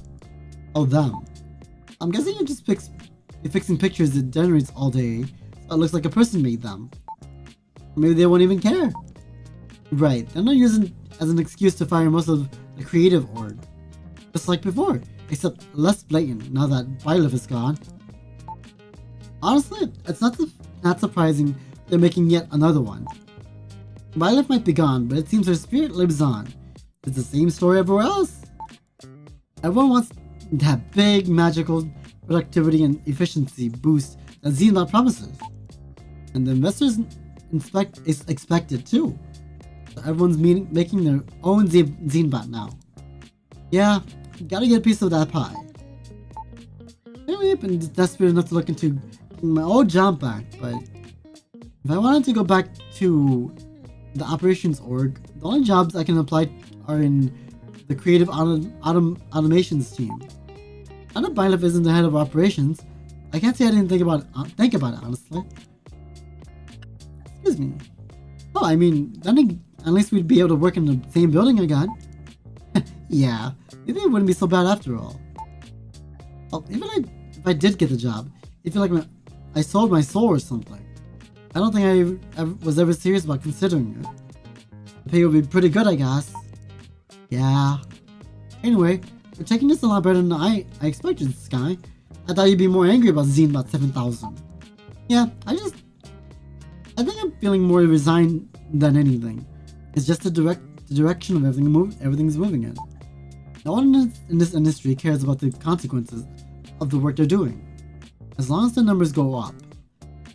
Oh, them. I'm guessing you're just fixing pictures it generates all day, so it looks like a person made them. Maybe they won't even care. Right, they're not using as an excuse to fire most of the creative org. Just like before, except less blatant now that Byleth is gone. Honestly, it's not surprising they're making yet another one. Byleth might be gone, but it seems her spirit lives on. It's the same story everywhere else. Everyone wants that big, magical productivity and efficiency boost that Zenbot promises. And the investors expect it too. So everyone's making their own Zenbot now. Yeah, gotta get a piece of that pie. Maybe I've been desperate enough to look into my old job back, but if I wanted to go back to the operations org, the only jobs I can apply are in the creative automations team. I know Byleth isn't the head of operations. I can't say I didn't think about it honestly. Excuse me. Oh, I mean, then at least we'd be able to work in the same building again. Yeah, maybe it wouldn't be so bad after all. Oh, even if I did get the job, I feel like I sold my soul or something. I don't think I was ever serious about considering it. The pay would be pretty good, I guess. Yeah. Anyway, we're taking this a lot better than I expected, Sky. I thought you'd be more angry about Zenbot 7000. Yeah, I think I'm feeling more resigned than anything. It's just the direction of everything's moving in. No one in this industry cares about the consequences of the work they're doing. As long as the numbers go up.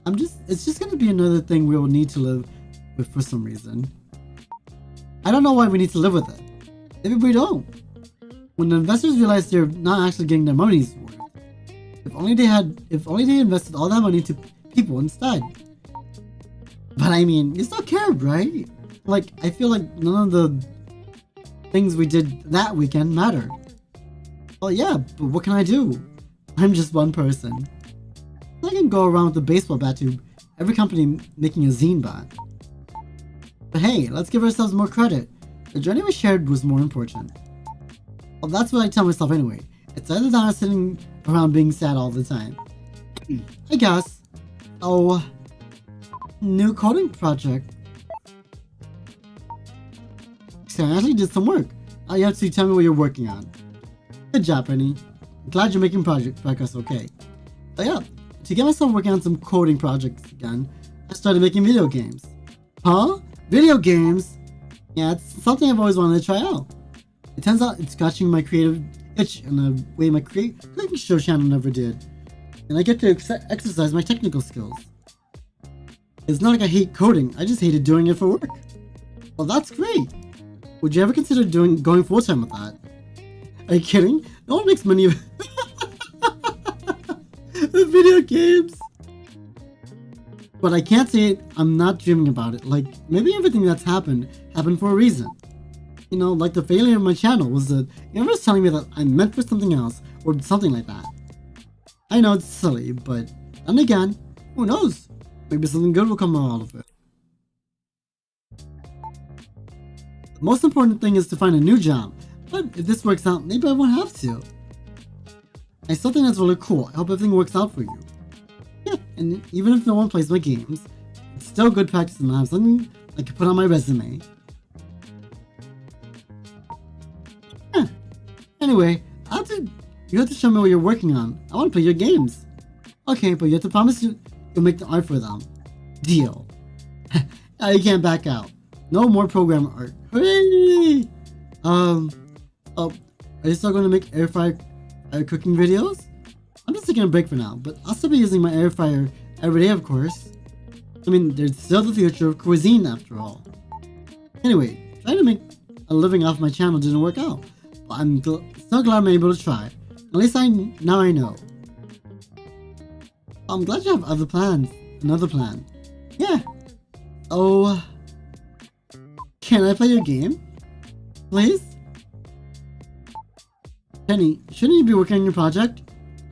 It's just gonna be another thing we will need to live with for some reason. I don't know why we need to live with it. Maybe we don't. When the investors realize they're not actually getting their money's worth. If only they invested all that money into people instead. But I mean, you still care, right? Like, I feel like none of the things we did that weekend matter. Well, yeah, but what can I do? I'm just one person. I can go around with a baseball bat to every company making a Zenbot. But hey, let's give ourselves more credit. The journey we shared was more important. Well, that's what I tell myself anyway. It's either that or sitting around being sad all the time. I guess. Oh, new coding project. So I actually did some work. Now you have to tell me what you're working on. Good job, Penny. I'm glad you're making progress okay. But yeah, to get myself working on some coding projects again, I started making video games. Huh? Video games? Yeah, it's something I've always wanted to try out. It turns out it's scratching my creative itch in a way my cooking show channel never did. And I get to exercise my technical skills. It's not like I hate coding, I just hated doing it for work. Well, that's great. Would you ever consider going full-time with that? Are you kidding? No one makes money with video games. But I can't say I'm not dreaming about it. Like, maybe everything that's happened for a reason. You know, like the failure of my channel was the universe telling me that I'm meant for something else, or something like that. I know it's silly, but then again, who knows? Maybe something good will come out of it. The most important thing is to find a new job, but if this works out, maybe I won't have to. I still think that's really cool. I hope everything works out for you. Yeah, and even if no one plays my games, it's still good practice and I have something I can put on my resume. Yeah. Anyway, you have to show me what you're working on. I want to play your games. Okay, but you have to promise you'll make the art for them. Deal. Now you can't back out. No more program art. Hooray! Oh, are you still going to make air fryer cooking videos? I'm just taking a break for now, but I'll still be using my air fryer every day, of course. I mean, there's still the future of cuisine after all. Anyway, trying to make a living off my channel didn't work out, but I'm still glad I'm able to try. At least now I know. I'm glad you have other plans. Another plan. Yeah. Oh, can I play your game? Please? Penny, shouldn't you be working on your project?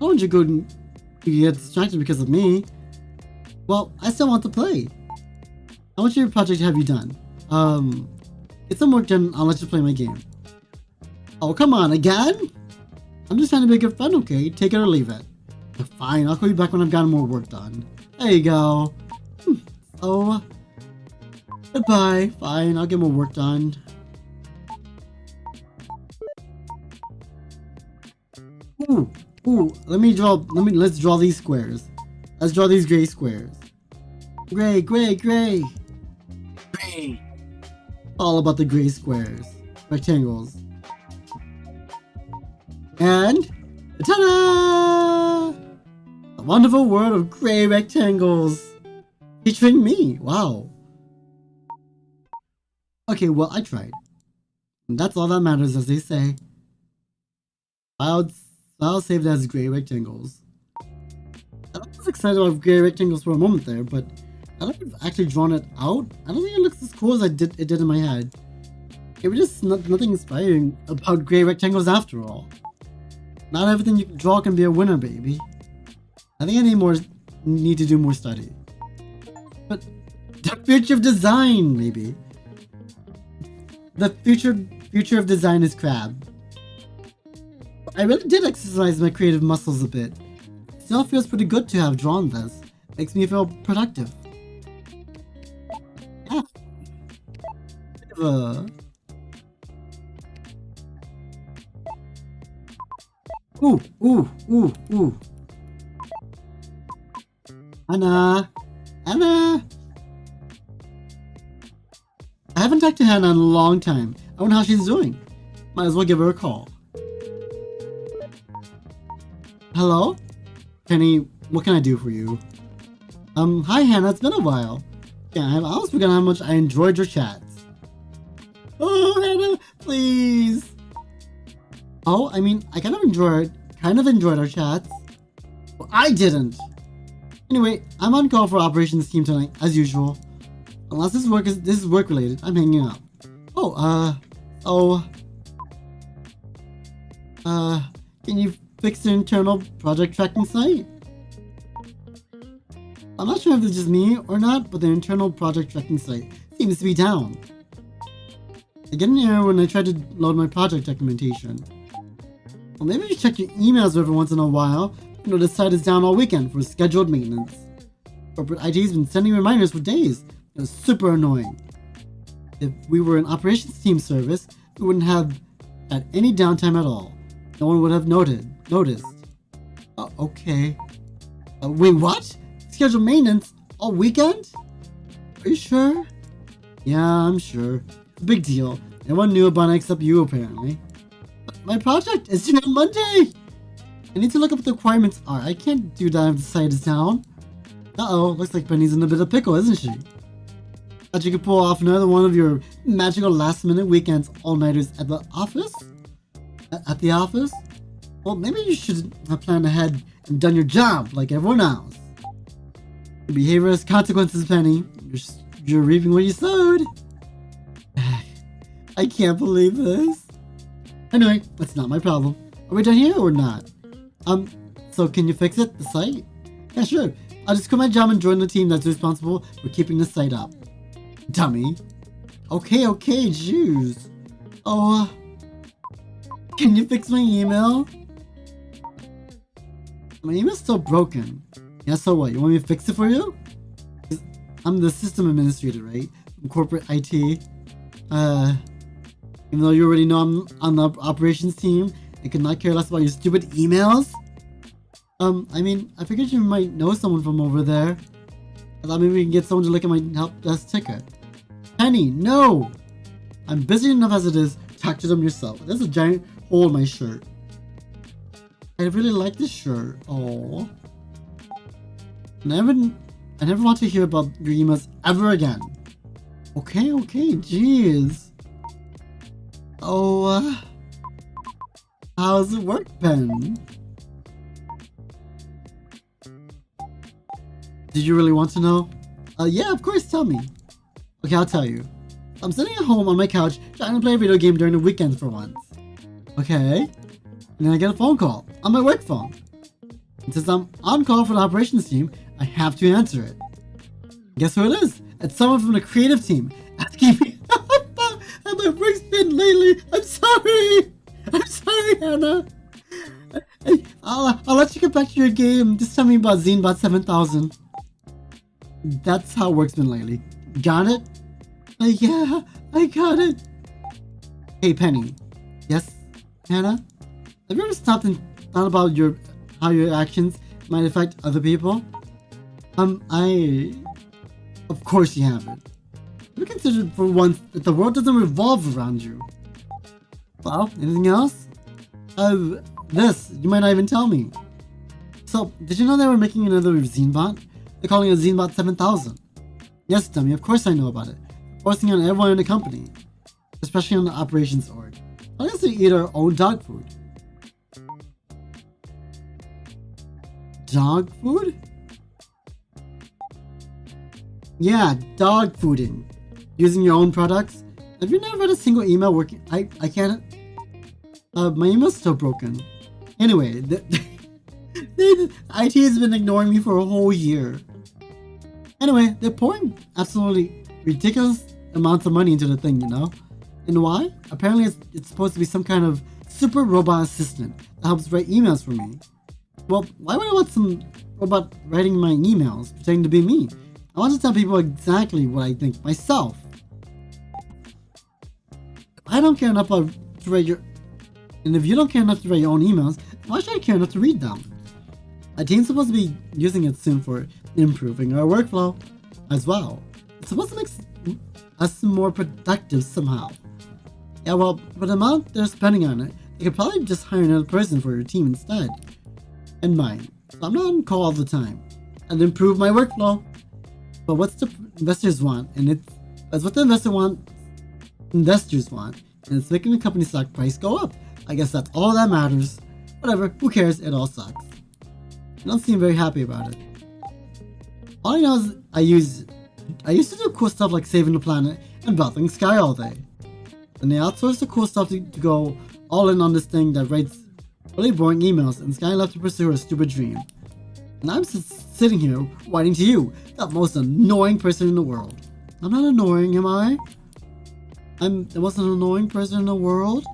I want you to get distracted because of me. Well, I still want to play. How much of your project have you done? Get some work done, I'll let you play my game. Oh, come on, again? I'm just trying to be a good friend, okay? Take it or leave it. Fine, I'll call you back when I've gotten more work done. There you go. Oh, goodbye. Fine, I'll get more work done. Let's draw these squares. Let's draw these gray squares. Gray. All about the gray squares. Rectangles. And ta-da! The wonderful world of gray rectangles. Featuring me. Wow. Okay, well, I tried. And that's all that matters, as they say. I'll save that as gray rectangles. I was excited about gray rectangles for a moment there, but I don't think I've actually drawn it out. I don't think it looks as cool as it did in my head. It was just nothing inspiring about gray rectangles after all. Not everything you can draw can be a winner, baby. I think I need to do more study. But the future of design, maybe. The future of design is crab. I really did exercise my creative muscles a bit. Still feels pretty good to have drawn this. Makes me feel productive. Yeah. Ooh. Anna. I haven't talked to Hannah in a long time. I wonder how she's doing. Might as well give her a call. Hello? Penny, what can I do for you? Hi Hannah, it's been a while. Yeah, I almost forgot how much I enjoyed your chats. Oh, Hannah, please. Oh, I mean, I kind of enjoyed our chats. Well, I didn't. Anyway, I'm on call for operations team tonight, as usual. Unless this is work related, I'm hanging up. Can you fix the internal project tracking site? I'm not sure if it's just me or not, but the internal project tracking site seems to be down. I get an error when I try to load my project documentation. Well, maybe you check your emails every once in a while. You know, the site is down all weekend for scheduled maintenance. Corporate IT's been sending reminders for days. It was super annoying. If we were an operations team service, we wouldn't have had any downtime at all. No one would have noticed. Okay. Wait, what? Scheduled maintenance all weekend? Are you sure? Yeah, I'm sure. It's a big deal. Everyone knew about it except you, apparently. But my project is due on Monday! I need to look up what the requirements are. I can't do that if the site is down. Uh-oh, looks like Penny's in a bit of pickle, isn't she? Thought you could pull off another one of your magical last-minute weekends all-nighters at the office? At the office? Well, maybe you should have planned ahead and done your job like everyone else. Your behavior has consequences, Penny. You're reaping what you sowed. I can't believe this. Anyway, that's not my problem. Are we done here or not? So can you fix it? The site? Yeah, sure. I'll just quit my job and join the team that's responsible for keeping the site up. Dummy. Okay, Jews. Oh, can you fix my email? My email's still broken. Yeah, so what? You want me to fix it for you? I'm the system administrator, right? From corporate IT. Even though you already know I'm on the operations team, I could not care less about your stupid emails. I mean, I figured you might know someone from over there. I thought maybe we can get someone to look at my help desk ticket. Penny, no! I'm busy enough as it is. Talk to them yourself. There's a giant hole in my shirt. I really like this shirt. Oh. I never want to hear about your emails ever again. Okay, jeez. Oh, how's it work, Ben? Did you really want to know? Yeah, of course, tell me. Okay, I'll tell you. I'm sitting at home on my couch trying to play a video game during the weekends for once. Okay? And then I get a phone call on my work phone. And since I'm on call for the operations team, I have to answer it. Guess who it is? It's someone from the creative team asking me how my work's been lately. I'm sorry, Hannah. Hey, I'll let you get back to your game. Just tell me about Zenbot 7000. That's how work's been lately. Got it? Yeah, I got it. Hey, Penny. Yes, Hannah? Have you ever stopped and thought about how your actions might affect other people? Of course you haven't. Have you considered for once that the world doesn't revolve around you? Well, anything else? This, you might not even tell me. So, did you know they were making another Zenbot? They're calling it Zenbot 7000. Yes, dummy, of course I know about it. Forcing on everyone in the company. Especially on the operations org. I guess they eat our own dog food. Dog food? Yeah, dog fooding. Using your own products. Have you never read a single email working? I can't. My email's still broken. Anyway, IT has been ignoring me for a whole year. Anyway, they're pouring absolutely ridiculous amounts of money into the thing, you know? And why? Apparently it's supposed to be some kind of super robot assistant that helps write emails for me. Well, why would I want some robot writing my emails, pretending to be me? I want to tell people exactly what I think myself. I don't care enough to write and if you don't care enough to write your own emails, why should I care enough to read them? A team's supposed to be using it soon for improving our workflow as well. It's supposed to make us more productive somehow. Yeah, well, for the amount they're spending on it, they could probably just hire another person for your team instead. And mine. So I'm not on call all the time. And improve my workflow. But what's the investors want? And that's what the investors want. And it's making the company stock price go up. I guess that's all that matters. Whatever, who cares? It all sucks. You don't seem very happy about it. All I know is I used to do cool stuff like saving the planet and battling Sky all day. And they outsourced the cool stuff to go all in on this thing that writes really boring emails, and Sky left to pursue her stupid dream. And I'm just sitting here writing to you, the most annoying person in the world. I'm not annoying, am I? I'm the most annoying person in the world?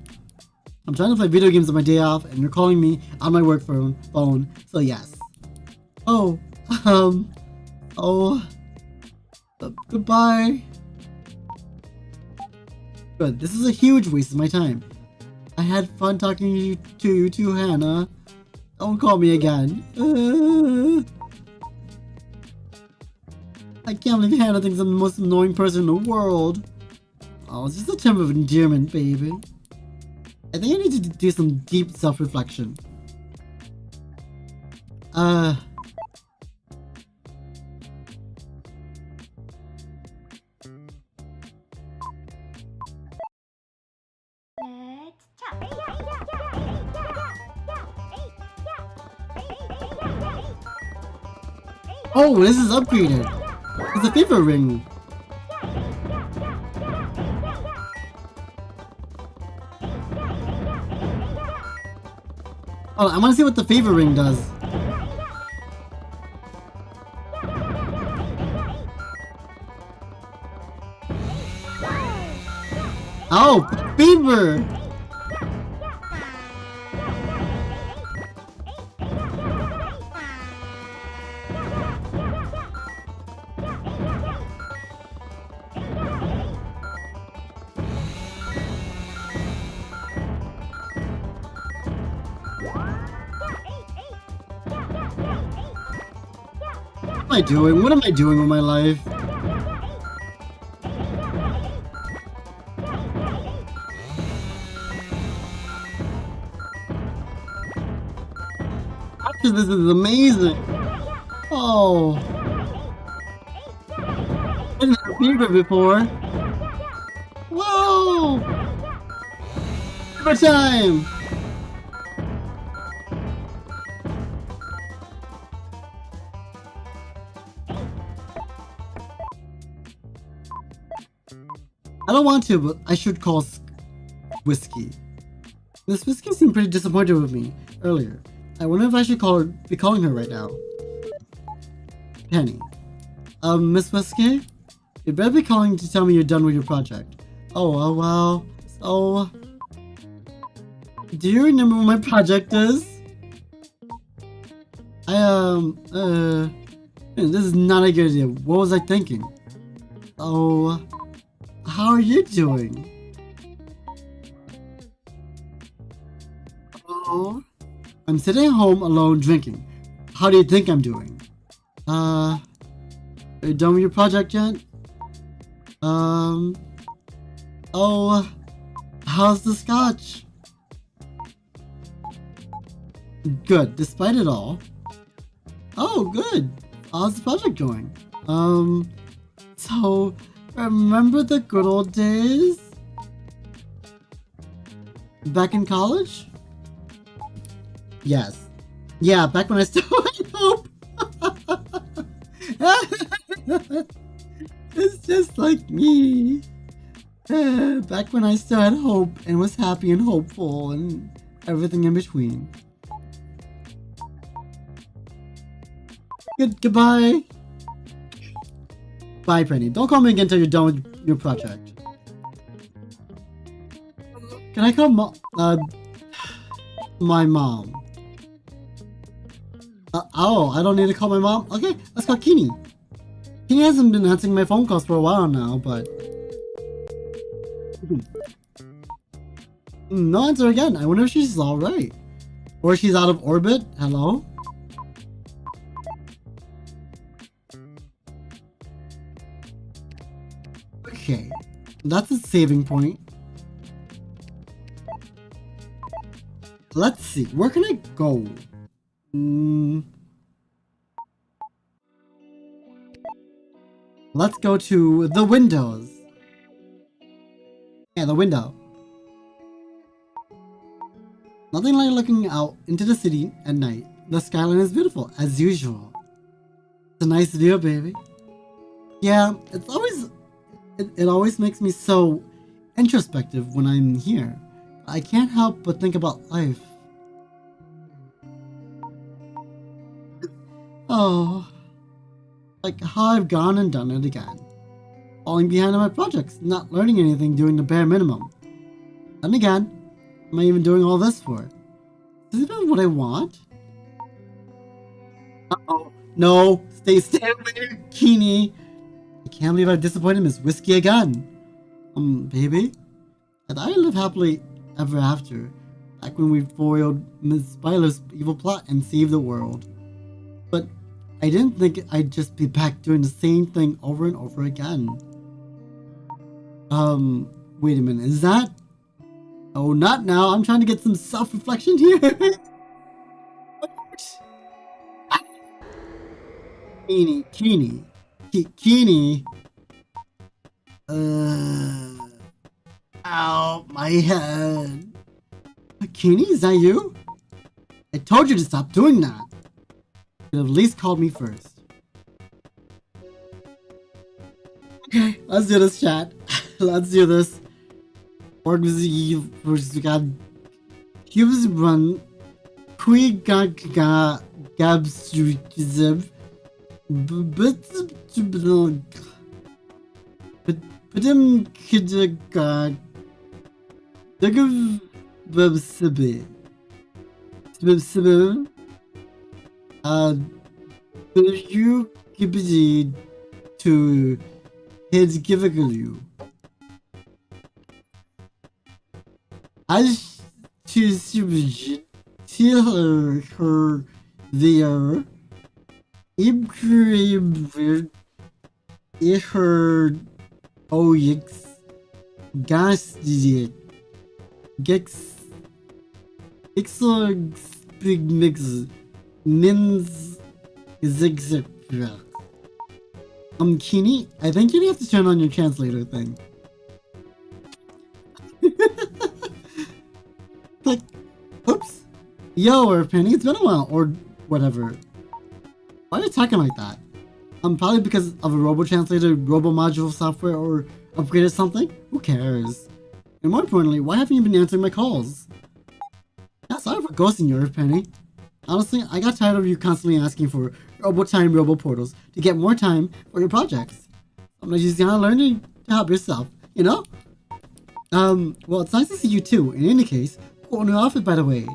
I'm trying to play video games on my day off, and you're calling me on my work phone, so yes. Goodbye. Good, this is a huge waste of my time. I had fun talking to you too, Hannah. Don't call me again. I can't believe Hannah thinks I'm the most annoying person in the world. Oh, it's just a term of endearment, baby. I think I need to do some deep self-reflection. Oh, this is upgraded. It's a FIFA ring. Oh, I want to see what the favor ring does. Oh, fever! I doing? What am I doing with my life? This is amazing. Oh. I didn't have fever before. Whoa! Fever time! I don't want to, but I should call Whiskey. Miss Whiskey seemed pretty disappointed with me earlier. I wonder if I should be calling her right now. Penny. Miss Whiskey? You better be calling to tell me you're done with your project. Oh, well. So... do you remember what my project is? This is not a good idea. What was I thinking? Oh... how are you doing? Oh... I'm sitting at home alone drinking. How do you think I'm doing? Are you done with your project yet? Oh, how's the scotch? Good, despite it all. Oh, good. How's the project going? So, remember the good old days? Back in college? Yes. Yeah, back when I still had hope. It's just like me. Back when I still had hope and was happy and hopeful and everything in between. Goodbye. Bye, Penny. Don't call me again until you're done with your project. Can I call my mom? Oh, I don't need to call my mom? Okay, let's call Kini. Kini hasn't been answering my phone calls for a while now, but... no answer again. I wonder if she's alright. Or she's out of orbit? Hello? Okay, that's a saving point. Let's see, where can I go? Let's go to the windows. Yeah, the window. Nothing like looking out into the city at night. The skyline is beautiful, as usual. It's a nice view, baby. Yeah, it's always... It always makes me so introspective when I'm here. I can't help but think about life. Oh, like how I've gone and done it again. Falling behind on my projects, not learning anything, doing the bare minimum. Then again, what am I even doing all this for? Is it even what I want? Uh-oh. No, stay away, Kini. I can't believe I've disappointed Miss Whiskey again. Baby? Did I live happily ever after? Back when we foiled Miss Spyler's evil plot and saved the world. But I didn't think I'd just be back doing the same thing over and over again. Wait a minute, is that? Oh, not now. I'm trying to get some self-reflection here. Kini. Ow, my head. Kini, is that you? I told you to stop doing that. You could have at least called me first. Okay, let's do this, chat. Let's do this. We got cubes run. Kui ga gabs zib. But kid got Dagav Bibsibi. You give it to his giving you. As to tell her there. Ibrid. Iher. Oyix. Gas. Gex. Ixog. Big mix. Mins. Zigzag. Kini, I think you have to turn on your translator thing. Click. Oops. Yo, or Penny, it's been a while, or whatever. Why are you talking like that? Probably because of a robo-translator, robo-module software, or upgraded something? Who cares? And more importantly, why haven't you been answering my calls? Yeah, sorry for ghosting you, Penny. Honestly, I got tired of you constantly asking for robo-time robo-portals to get more time for your projects. Sometimes you just gotta learn to help yourself, you know? Well, it's nice to see you too. In any case, cool new outfit, by the way.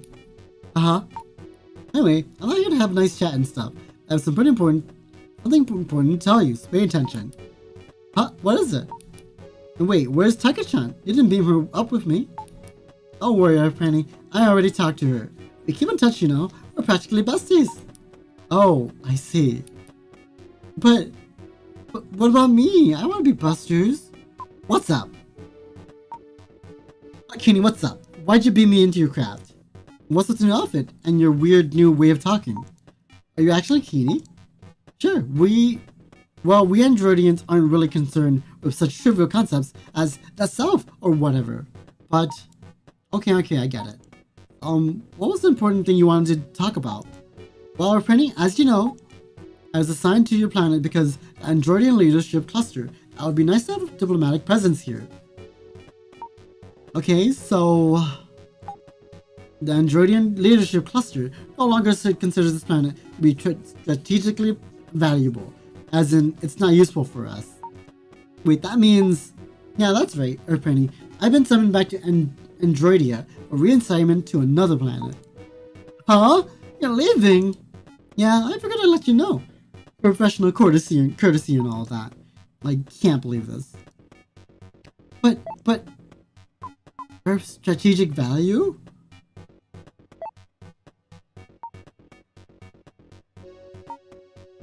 Anyway, I'm not here to have a nice chat and stuff. I have something important to tell you, so pay attention. What is it? And wait, where's Taka-chan? You didn't beam her up with me. Don't worry, Penny. I already talked to her. We keep in touch, you know. We're practically besties. Oh, I see. But what about me? I want to be busters. What's up? Kenny, what's up? Why'd you beam me into your craft? What's with the new outfit and your weird new way of talking? Are you actually Kenny? Sure, we Androidians aren't really concerned with such trivial concepts as the self or whatever. But, okay, I get it. What was the important thing you wanted to talk about? Well, Penny, as you know, I was assigned to your planet because the Androidian Leadership Cluster. It would be nice to have a diplomatic presence here. Okay, so the Androidian Leadership Cluster no longer considers this planet to be strategically valuable, as in it's not useful for us. Wait, that means... Yeah, that's right, Penny. I've been summoned back to Androidia for reassignment to another planet. Huh? You're leaving? Yeah, I forgot to let you know. Professional courtesy and all that. I can't believe this. But... Earth's strategic value?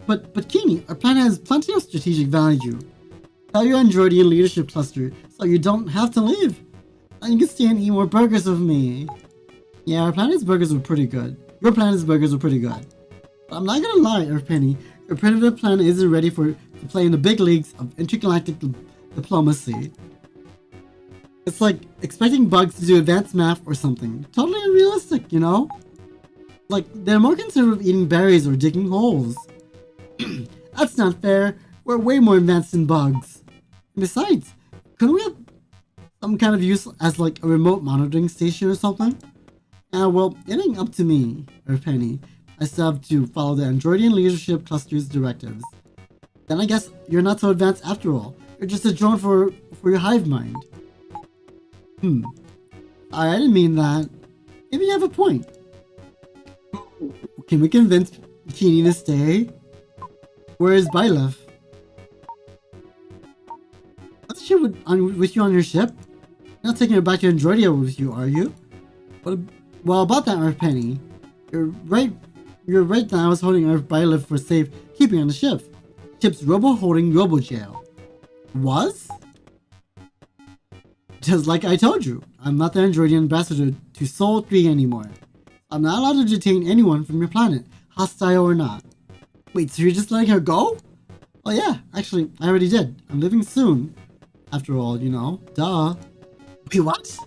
But Kini, our planet has plenty of strategic value. Tell your Androidian leadership cluster so you don't have to leave. And you can stay and eat more burgers with me. Yeah, our planet's burgers were pretty good. Your planet's burgers were pretty good. But I'm not gonna lie, Earthpenny. Your primitive planet isn't ready to play in the big leagues of intergalactic diplomacy. It's like expecting bugs to do advanced math or something. Totally unrealistic, you know? Like, they're more concerned with eating berries or digging holes. That's not fair. We're way more advanced than bugs. And besides, couldn't we have some kind of use as like a remote monitoring station or something? Well, it ain't up to me, Earthpenny. I still have to follow the Androidian Leadership Cluster's directives. Then I guess you're not so advanced after all. You're just a drone for your hive mind. I didn't mean that. Maybe you have a point. Can we convince Kini to stay? Where is Byleth? What's she with you on your ship? You're not taking her back to Androidia with you, are you? Well, about that, Earthpenny. You're right that I was holding Earth Byleth for safe keeping on the ship. Ship's robo-holding robo-jail. Was? Just like I told you, I'm not the Androidian ambassador to Sol 3 anymore. I'm not allowed to detain anyone from your planet, hostile or not. Wait, so you're just letting her go? Oh yeah, actually, I already did. I'm leaving soon. After all, you know, duh. Wait, what?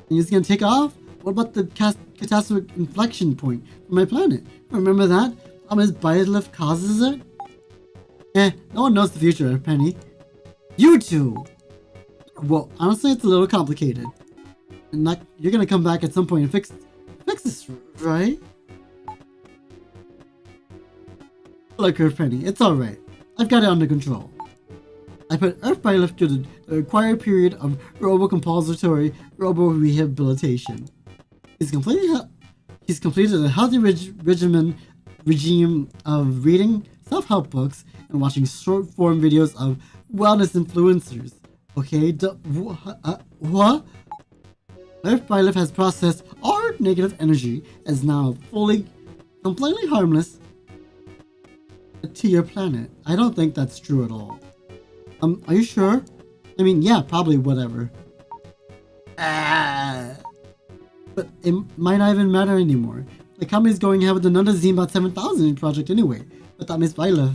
You're just gonna take off? What about the catastrophic inflection point for my planet? Remember that? As Byleth causes it? No one knows the future, Penny. You two! Well, honestly, it's a little complicated. And you're gonna come back at some point and fix this, right? Look, Earthpenny, it's alright. I've got it under control. I put Earth Byleth to the required period of robo-compulsory robo-rehabilitation. He's completed a healthy regime of reading self-help books and watching short-form videos of wellness influencers. Okay, what? Earth Byleth has processed all negative energy and is now completely harmless. to your planet. I don't think that's true at all. Are you sure? I mean, yeah, probably whatever. But it might not even matter anymore. The company's going ahead with another Zimbot 7000 project anyway, without Miss Violet.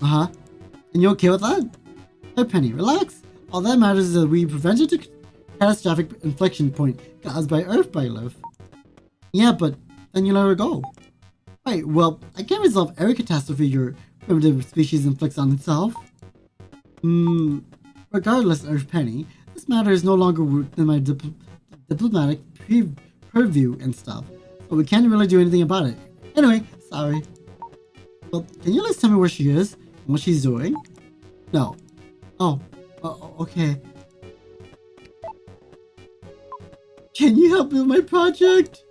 Uh-huh. And you okay with that? Hey Penny, relax. All that matters is that we prevented the catastrophic inflection point caused by Earth Violet. Yeah, but then you let her go. Right, well, I can't resolve every catastrophe your primitive species inflicts on itself. Regardless, Earth Penny, this matter is no longer within my diplomatic purview and stuff, so we can't really do anything about it. Anyway, sorry. Well, can you at least tell me where she is and what she's doing? No. Oh, okay. Can you help me with my project?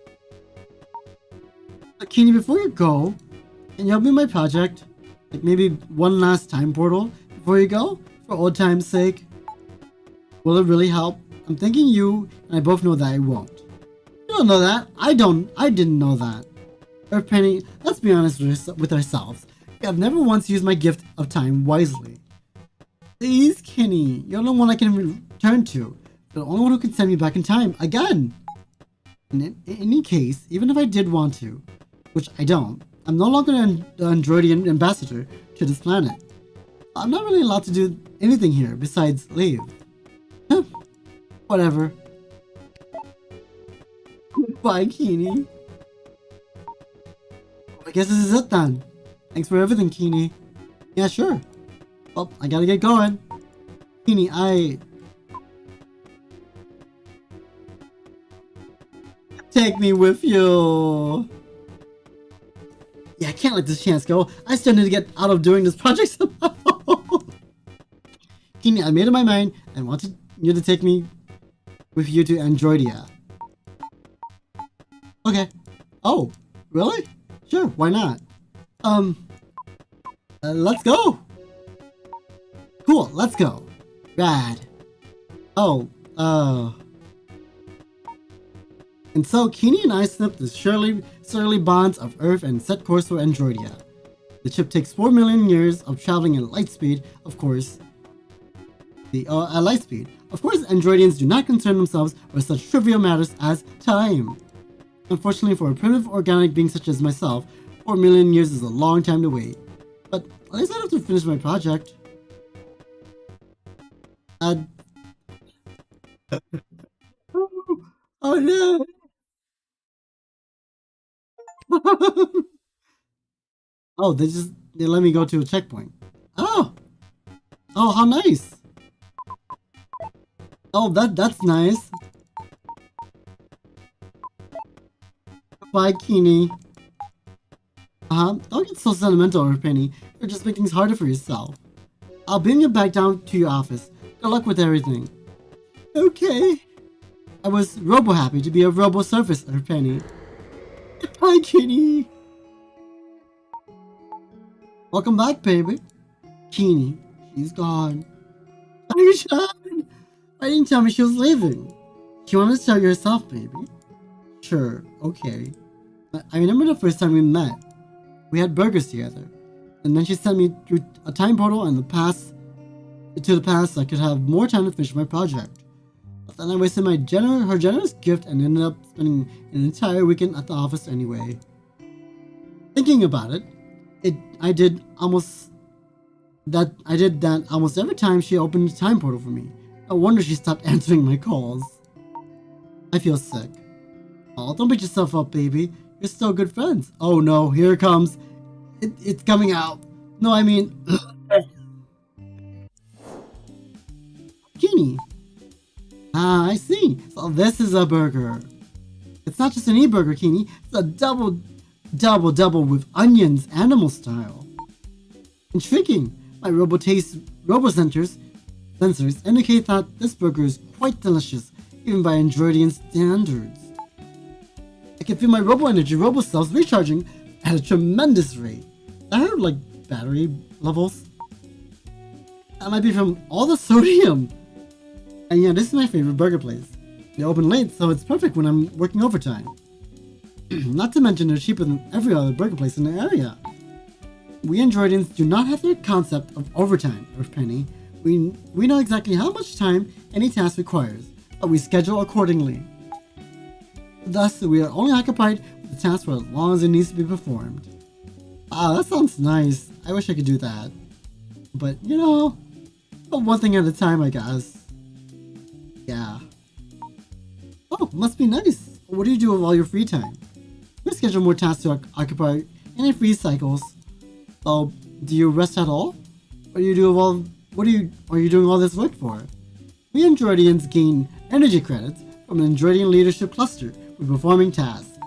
Kini, before you go, can you help me with my project? Like maybe one last time portal before you go? For old time's sake? Will it really help? I'm thinking you and I both know that it won't. You don't know that. I didn't know that. Earth Penny, let's be honest with ourselves. We have never once used my gift of time wisely. Please, Kenny, you're the one I can return to. You're the only one who can send me back in time, again. In any case, even if I did want to, which I don't, I'm no longer an Androidian ambassador to this planet. I'm not really allowed to do anything here besides leave. Whatever. Bye, Kini. I guess this is it then. Thanks for everything, Kini. Yeah, sure. Well, I gotta get going. Kini, take me with you. Yeah, I can't let this chance go. I still need to get out of doing this project somehow. Kini, I made up my mind and wanted you to take me with you to Androidia. Okay. Oh, really? Sure, why not? Let's go. Cool, let's go. Rad. Oh, And so Kini and I snipped the surly bonds of Earth and set course for Androidia. The chip takes 4 million years of traveling at light speed, of course. At light speed. Of course, Androidians do not concern themselves with such trivial matters as time. Unfortunately for a primitive organic being such as myself, 4 million years is a long time to wait. But at least I don't have to finish my project. Oh no! Oh, they let me go to a checkpoint. Oh! Oh, how nice! Oh, that's nice. Bye, Kini. Don't get so sentimental, Earth Penny. You're just making things harder for yourself. I'll bring you back down to your office. Good luck with everything. Okay. I was robo-happy to be a robo-surface, Earth Penny. Bye, Kini. Welcome back, baby. Kini, she's gone. Are you sure? Why didn't you tell me she was leaving? She wanted to tell you herself, baby. Sure, okay. I remember the first time we met. We had burgers together. And then she sent me through a time portal and to the past so I could have more time to finish my project. But then I wasted her generous gift and ended up spending an entire weekend at the office anyway. Thinking about it, I did that almost every time she opened the time portal for me. No wonder she stopped answering my calls. I feel sick. Oh, don't beat yourself up, baby. You're still good friends. Oh no, here it comes. It's coming out. No, I mean... Kini. Ah, I see. So this is a burger. It's not just an e-burger, Kini. It's a double with onions, animal style. Intriguing. My robo-sensors indicate that this burger is quite delicious, even by Androidian standards. I can feel my robo-energy robo-cells recharging at a tremendous rate. I heard like battery levels. That might be from all the sodium. And yeah, this is my favorite burger place. They open late, so it's perfect when I'm working overtime. Not to mention they're cheaper than every other burger place in the area. We androidians do not have the concept of overtime, Earth Penny. We know exactly how much time any task requires, but we schedule accordingly. Thus, we are only occupied with the task for as long as it needs to be performed. Ah, that sounds nice. I wish I could do that. But, you know, one thing at a time, I guess. Yeah. Oh, must be nice. What do you do with all your free time? We schedule more tasks to occupy any free cycles. Oh, do you rest at all? Or you do all? What are you doing all this work for? We Androidians gain energy credits from an Androidian leadership cluster for performing tasks.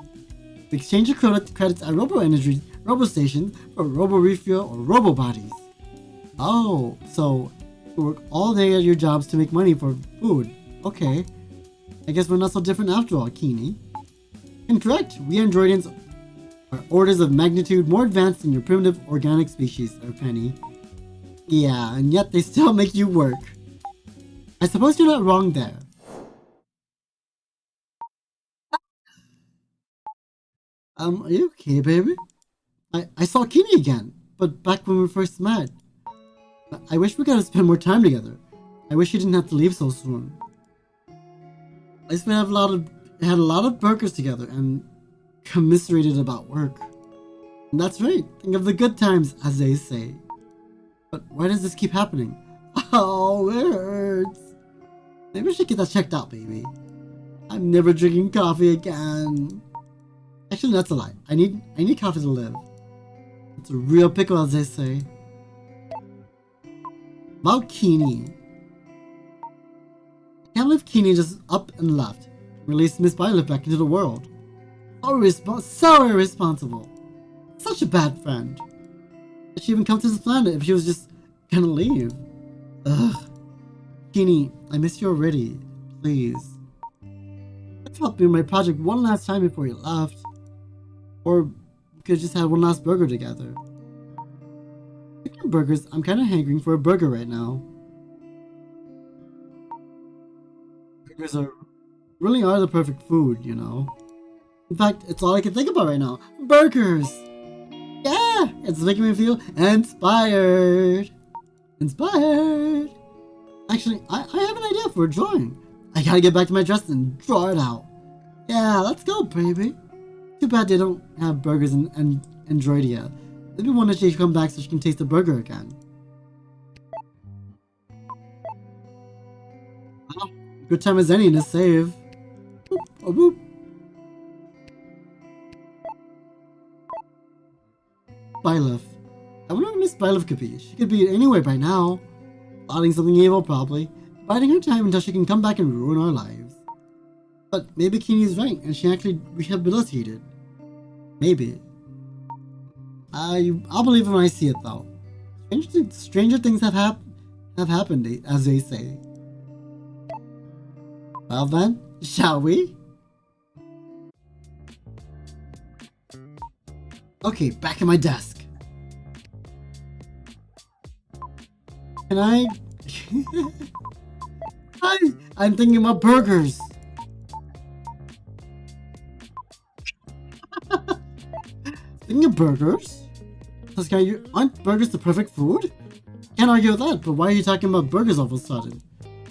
We exchange your credits at Robo stations for Robo Refuel or Robo Bodies. Oh, so you work all day at your jobs to make money for food. Okay. I guess we're not so different after all, Keenie. Incorrect. We Androidians are orders of magnitude more advanced than your primitive organic species, Penny. Yeah, and yet they still make you work. I suppose you're not wrong there. Are you okay, baby? I saw Keenie again, but back when we first met. I wish we got to spend more time together. I wish you didn't have to leave so soon. At least we had a lot of burgers together and commiserated about work. And that's right, think of the good times, as they say. But why does this keep happening? Oh, it hurts. Maybe I should get that checked out, baby. I'm never drinking coffee again. Actually, that's a lie. I need coffee to live. It's a real pickle, as they say. About Keenie. I can't believe Keenie just up and left. Released Miss Violet back into the world. So irresponsible. Such a bad friend. Did she even come to this planet if she was just gonna leave? Ugh. Keenie, I miss you already. Please. Let's help me with my project one last time before you left. Or we could just have one last burger together. Speaking of burgers, I'm kinda hankering for a burger right now. Burgers really are the perfect food, you know. In fact, it's all I can think about right now. Burgers! Yeah! It's making me feel inspired! Inspired! Actually, I have an idea for a drawing. I gotta get back to my dress and draw it out. Yeah, let's go, baby. Too bad they don't have burgers in Androidia. Maybe one day she can come back so she can taste the burger again. Well, good time as any to save. Boop, oh, boop. Byleth. I wonder where Miss Byleth could be. She could be anywhere by now. Plotting something evil, probably. Biding her time until she can come back and ruin our lives. But maybe Keenie's right, and she actually rehabilitated. Maybe. I'll believe it when I see it, though. Stranger things have happened, as they say. Well then, shall we? Okay, back at my desk. Can I? I'm thinking about burgers. Thinking of burgers? Aren't burgers the perfect food? Can't argue with that, but why are you talking about burgers all of a sudden?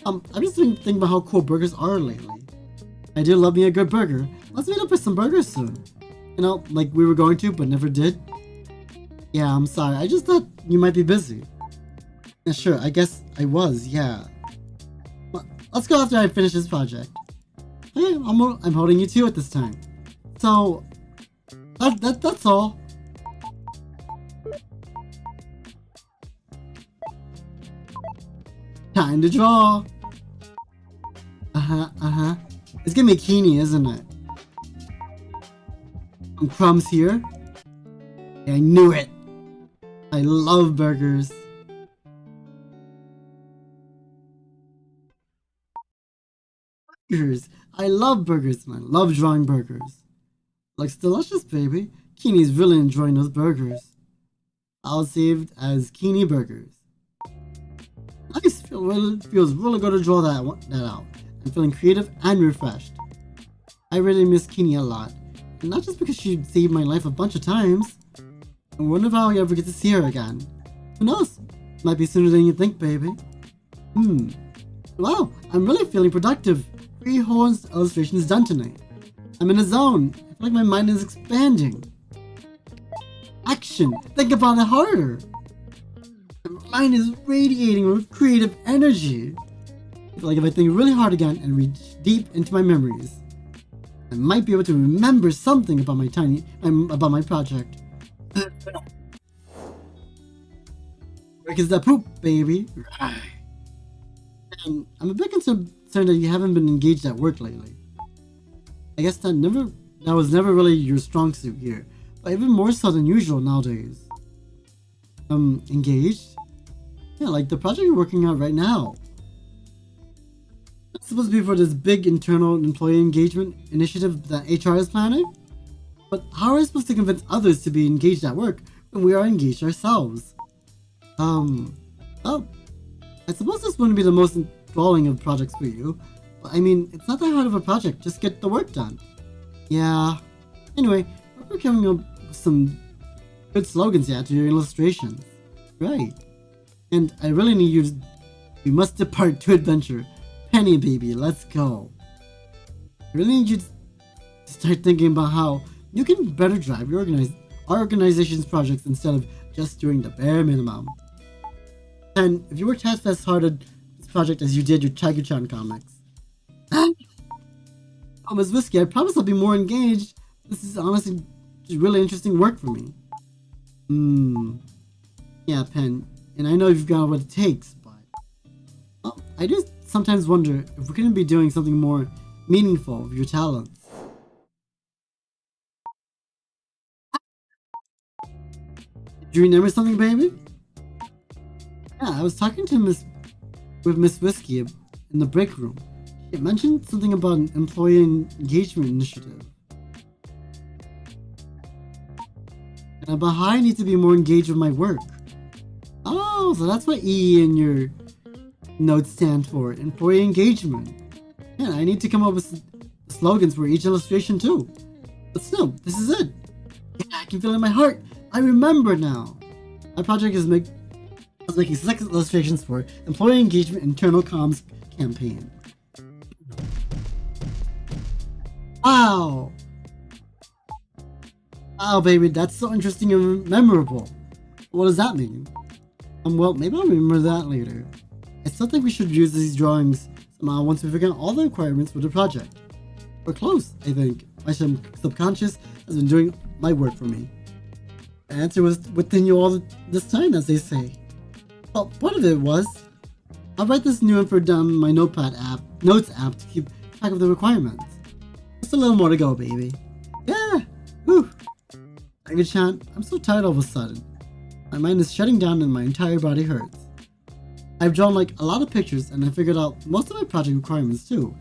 I'm just thinking about how cool burgers are lately. I do love me a good burger. Let's meet up for some burgers soon. You know, like we were going to, but never did. Yeah, I'm sorry. I just thought you might be busy. Yeah, sure. I guess I was. Yeah. Well, let's go after I finish this project. Hey, I'm holding you to it this time. So that's all. Time to draw. It's gonna be Keenie, isn't it? And crumbs here. Yeah, I knew it. I love burgers. Burgers. I love burgers and I love drawing burgers. Looks delicious, baby. Keenie's really enjoying those burgers. I'll save as Keenie Burgers. Nice. Feels really good to draw that out. I'm feeling creative and refreshed. I really miss Keenie a lot. And not just because she saved my life a bunch of times. I wonder if I'll ever get to see her again. Who knows? Might be sooner than you think, baby. Wow, I'm really feeling productive. 3 whole illustrations done tonight. I'm in a zone. I feel like my mind is expanding. Action! Think about it harder. My mind is radiating with creative energy. I feel like if I think really hard again and reach deep into my memories, I might be able to remember something about my project. Where is that poop, baby? And I'm a bit concerned that you haven't been engaged at work lately. I guess that was never really your strong suit here, but even more so than usual nowadays. Engaged? Yeah, like the project you're working on right now. It's supposed to be for this big internal employee engagement initiative that HR is planning? But how are we supposed to convince others to be engaged at work when we are engaged ourselves? Oh, I suppose this wouldn't be the most enthralling of projects for you, but I mean, it's not that hard of a project, just get the work done. Yeah. Anyway, we're coming up with some good slogans yet to your illustrations. Right. And I really need you must depart to adventure. Penny baby, let's go. I really need you to start thinking about how you can better drive your organization's projects instead of just doing the bare minimum. And if you worked half as hard at this project as you did your Tiger-chan comics. Ms. Whiskey, I promise I'll be more engaged. This is honestly really interesting work for me. Yeah, Pen, and I know you've got what it takes, but I do sometimes wonder if we couldn't be doing something more meaningful with your talents. Did you remember something, baby? Yeah, I was talking to Miss Whiskey in the break room. She mentioned something about an employee engagement initiative. And about how I need to be more engaged with my work. Oh, so that's what E in your notes stand for, employee engagement. Yeah, I need to come up with slogans for each illustration too. But still, this is it. Yeah, I can feel it in my heart. I remember now. My project is making 6 illustrations for employee engagement internal comms campaign. Wow! Wow, baby, that's so interesting and memorable. What does that mean? Well, maybe I'll remember that later. I still think we should use these drawings somehow once we figure out all the requirements for the project. We're close, I think. My subconscious has been doing my work for me. The answer was within you all this time, as they say. Well, part of it was, I'll write this new info down my notes app to keep track of the requirements. Just a little more to go, baby. Yeah! Whew! Tiger-chan, I'm so tired all of a sudden. My mind is shutting down and my entire body hurts. I've drawn like a lot of pictures and I figured out most of my project requirements too.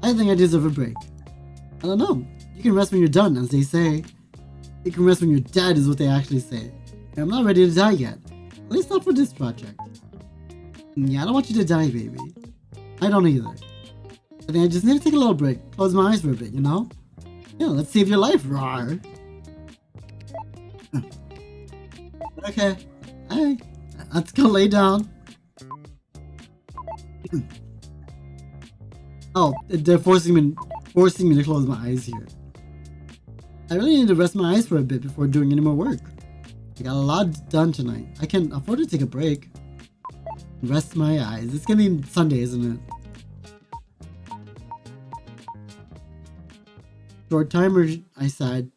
I think I deserve a break. I don't know. You can rest when you're done, as they say. You can rest when you're dead is what they actually say. And I'm not ready to die yet. At least not for this project. Yeah, I don't want you to die, baby. I don't either. I think I just need to take a little break. Close my eyes for a bit, you know? Yeah, let's save your life, roar. Okay. Alright. Let's go lay down. Oh, they're forcing me to close my eyes here. I really need to rest my eyes for a bit before doing any more work. I got a lot done tonight. I can afford to take a break. Rest my eyes. It's gonna be Sunday, isn't it? Short timer, I said.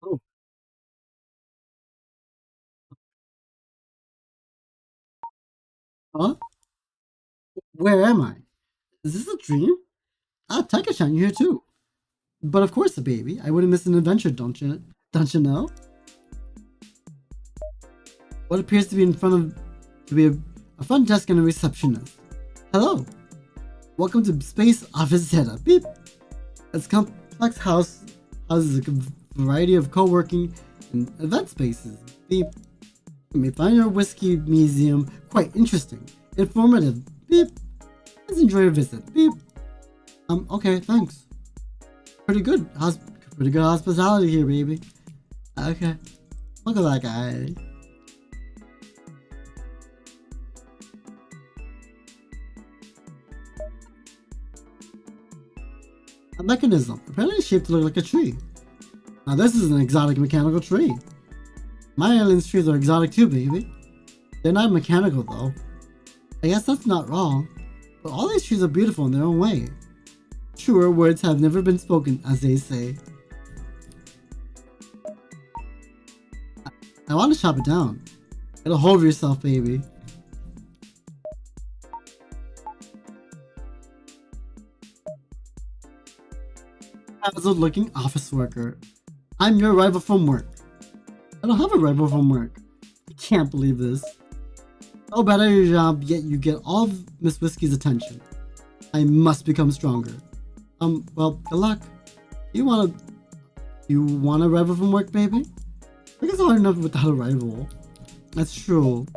Oh. Huh? Where am I? Is this a dream? Ah, Taika-chan, you're here too. But of course, baby. I wouldn't miss an adventure, don't you? Don't you know? What appears to be a front desk and a receptionist. Hello. Welcome to Space Office Setup. Beep. This complex houses a variety of co-working and event spaces. Beep. You may find your whiskey museum quite interesting, informative. Beep. Let's enjoy your visit. Beep. Okay, thanks. Pretty good hospitality here, baby. Okay. Look at that guy. A mechanism, apparently shaped to look like a tree. Now this is an exotic mechanical tree. My alien's trees are exotic too, baby. They're not mechanical though. I guess that's not wrong, but all these trees are beautiful in their own way. Truer words have never been spoken, as they say. I want to chop it down. Get a hold of yourself, baby. Frazzled-looking office worker. I'm your rival from work. I don't have a rival from work. I can't believe this. So bad at your job, yet you get all of Miss Whiskey's attention. I must become stronger. Well, good luck. You want a rival from work, baby? I guess hard enough without a rival. That's true.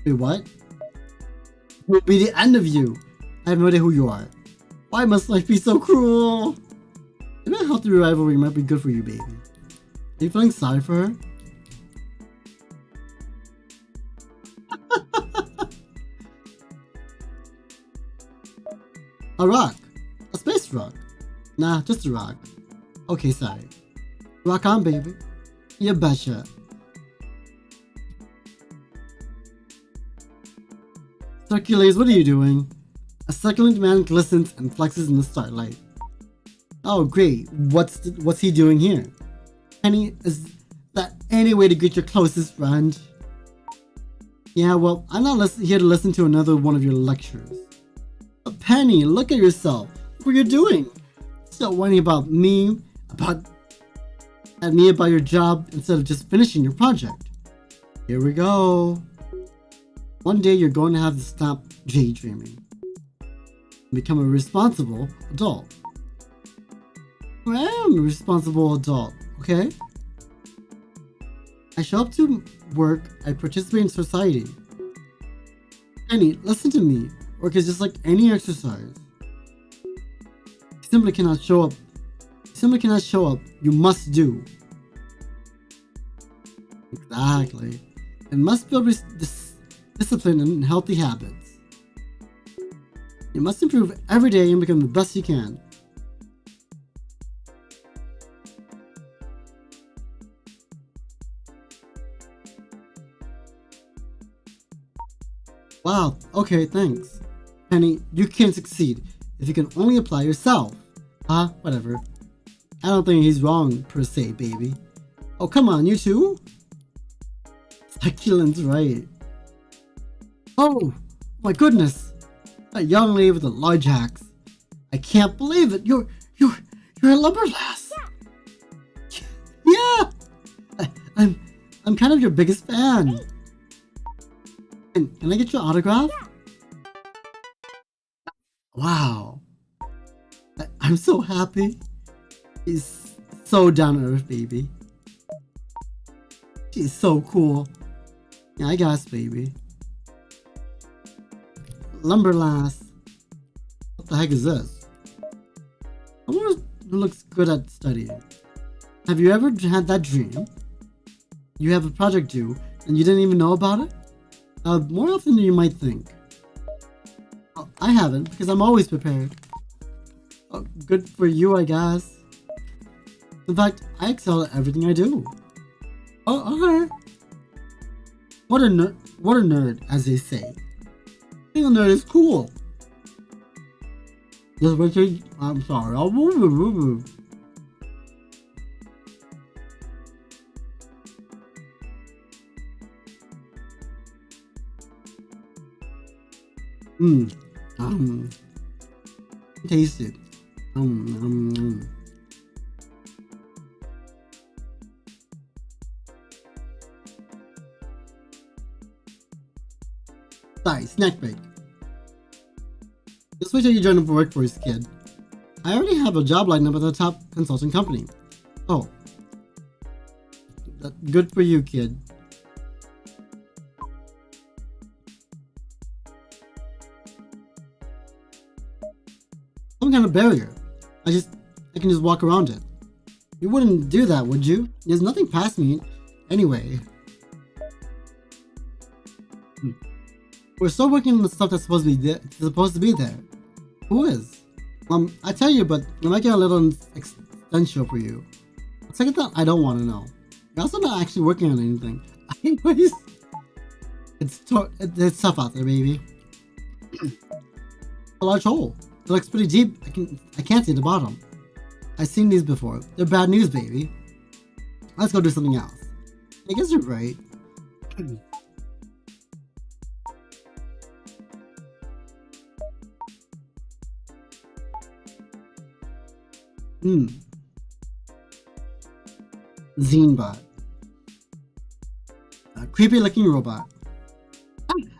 Wait, what? It will be the end of you. I have no idea who you are. Why must life be so cruel? Maybe a healthy rivalry might be good for you, baby. Are you feeling sorry for her? A rock. A space rock. Nah, just a rock. Okay, sorry. Rock on, baby. You betcha. Hercules, what are you doing? A succulent man glistens and flexes in the starlight. Oh, great. What's he doing here? Penny, is that any way to greet your closest friend? Yeah, well, I'm not here to listen to another one of your lectures. But Penny, look at yourself. Look what you're doing. Stop whining about me, about your job, instead of just finishing your project. Here we go. One day you're going to have to stop daydreaming and become a responsible adult. I am a responsible adult, okay? I show up to work, I participate in society. Penny, listen to me. Work is just like any exercise. You simply cannot show up. You must do. Exactly. And must build discipline and healthy habits. You must improve every day and become the best you can. Wow, okay, thanks. Penny, you can succeed if you can only apply yourself. Whatever. I don't think he's wrong, per se, baby. Oh, come on, you too? Succulent's right. Oh, my goodness. A young lady with a large axe. I can't believe it. You're a lumber lass. Yeah. I'm kind of your biggest fan. Can I get your autograph? Wow. I'm so happy. She's so down to earth, baby. She's so cool. Yeah, I guess, baby. Lumber lass. What the heck is this? Someone who looks good at studying. Have you ever had that dream? You have a project due and you didn't even know about it? More often than you might think. Well, I haven't, because I'm always prepared. Oh, good for you, I guess. In fact, I excel at everything I do. Oh, okay. What a nerd, as they say. Being a nerd is cool. Just wait till I'm sorry. I'll move. Taste it. Sorry, snack break. Just wait till you join the workforce, kid. I already have a job lined up at the top consulting company. Oh. Good for you, kid. Some kind of barrier. I can just walk around it. You wouldn't do that, would you? There's nothing past me anyway. We're still working on the stuff that's supposed to be there. Who is? I tell you, but I might get a little existential for you. Second thought, I don't want to know. You're also not actually working on anything. Anyways, it's tough out there, baby. A large hole. It looks pretty deep. I can't see the bottom. I've seen these before. They're bad news, baby. Let's go do something else. I guess you're right. Zinebot. A creepy looking robot.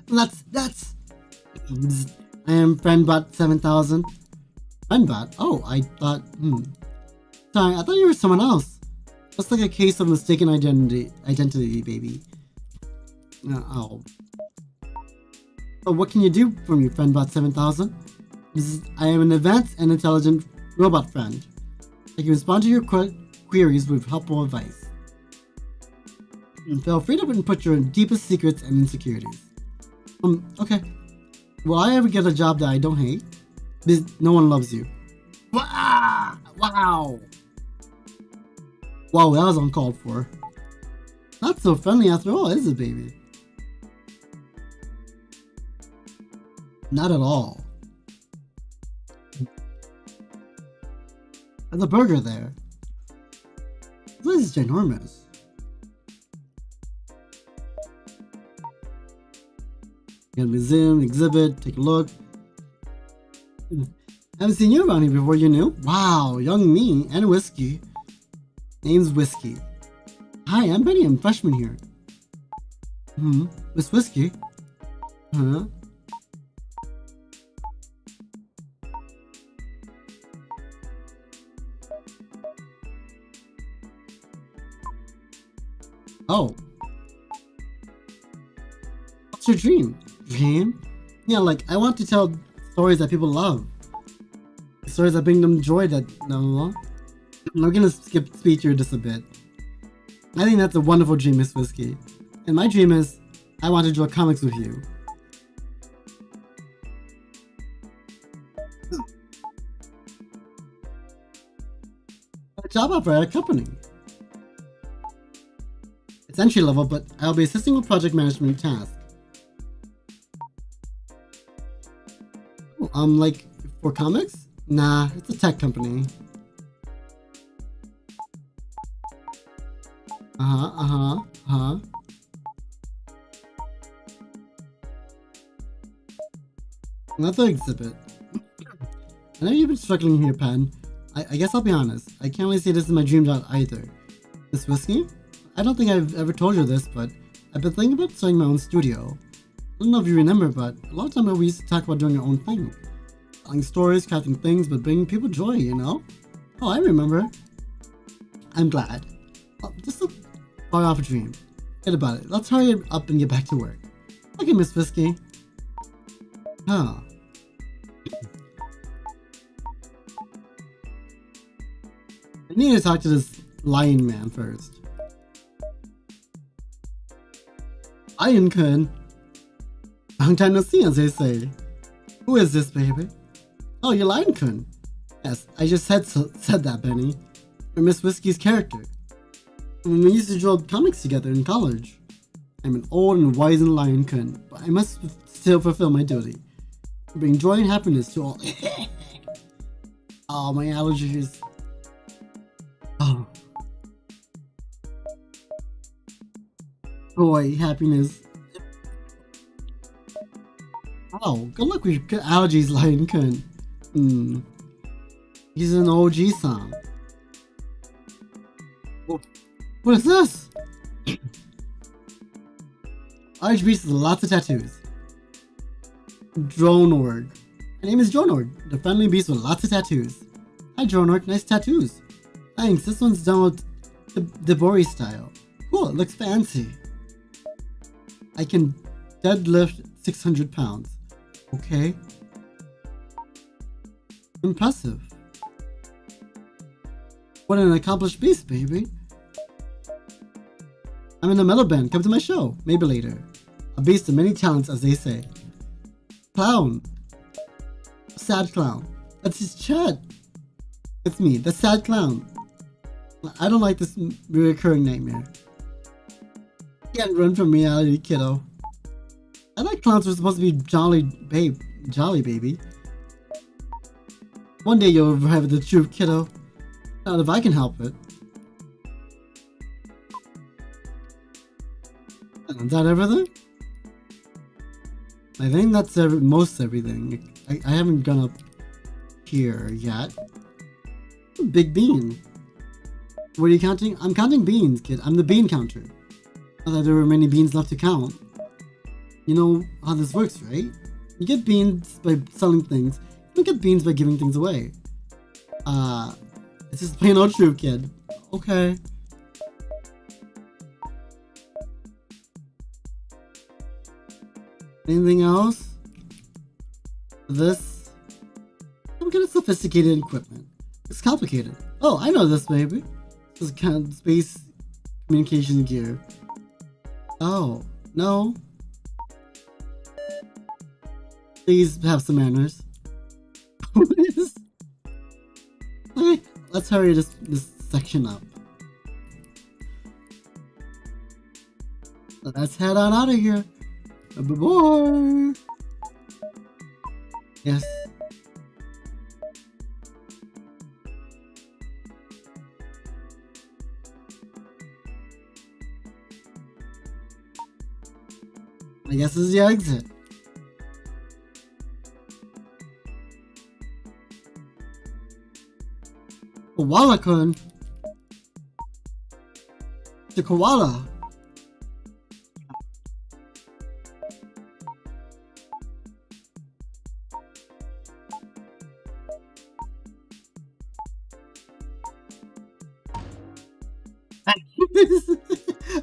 That's I am Friendbot 7000. Friendbot? Oh, I thought sorry, I thought you were someone else. That's like a case of mistaken identity, baby. Oh. So what can you do for me, Friendbot 7000? I am an advanced and intelligent robot friend. I can respond to your queries with helpful advice. And feel free to input your deepest secrets and insecurities. Okay. Will I ever get a job that I don't hate? No one loves you. Wow! Wow! Wow, that was uncalled for. Not so friendly after all, is it, baby? Not at all. There's a burger there. This place is ginormous. Got a museum, exhibit, take a look. Haven't seen you around here before, you knew? Wow, young me and whiskey. Name's Whiskey. Hi, I'm Benny, I'm a freshman here. Miss Whiskey? Huh? Oh. What's your dream? Dream? Yeah, like, I want to tell stories that people love. Stories that bring them joy that, no. I'm gonna skip speed through just a bit. I think that's a wonderful dream, Miss Whiskey. And my dream is, I want to draw comics with you. A job offer at a company. It's entry level, but I'll be assisting with project management tasks. Like, for comics? Nah, it's a tech company. Another exhibit. I know you've been struggling here, Pen. I guess I'll be honest. I can't really say this is my dream job either. Miss Whiskey? I don't think I've ever told you this, but I've been thinking about starting my own studio. I don't know if you remember, but a long time ago we used to talk about doing our own thing. Telling stories, crafting things, but bringing people joy, you know? Oh, I remember. I'm glad. Just a far off dream. Forget about it. Let's hurry up and get back to work. Okay, Miss Whiskey. Huh. I need to talk to this lion man first. Lion-kun. Long time no see, as they say. Who is this, baby? Oh, you're Lion-kun. Yes, I just said that, Benny. You're Miss Whiskey's character. When we used to draw comics together in college. I'm an old and wizened Lion-kun, but I must still fulfill my duty. Bring joy and happiness to all. Oh, my allergies. Oh. Boy, happiness. Oh, good luck with your allergies, Lion-kun. He's an OG song. What is this? Large beast with lots of tattoos. Dronorg. My name is Dronorg, the friendly beast with lots of tattoos. Hi Dronorg, nice tattoos. Thanks, this one's done with the Bori style. Cool, it looks fancy. I can deadlift 600 pounds. Okay. Impressive. What an accomplished beast, baby. I'm in a metal band. Come to my show. Maybe later. A beast of many talents, as they say. Clown. Sad clown. That's his chat. It's me, the sad clown. I don't like this recurring nightmare. You can't run from reality, kiddo. I thought clowns were supposed to be jolly baby. One day you'll arrive the truth, kiddo. Not if I can help it. Is that everything? I think that's most everything. I haven't gone up here yet. Big bean. What are you counting? I'm counting beans, kid. I'm the bean counter. Not that there were many beans left to count. You know how this works, right? You get beans by selling things. You don't get beans by giving things away. It's just plain old true, kid. Okay. Anything else? This? Some kind of sophisticated equipment. It's complicated. Oh, I know this, baby. This is kind of space communication gear. Oh, no. Please have some manners. What is? Okay, let's hurry this section up. Let's head on out of here. Bye-bye. Yes. I guess this is the exit. Koala-kun. The koala.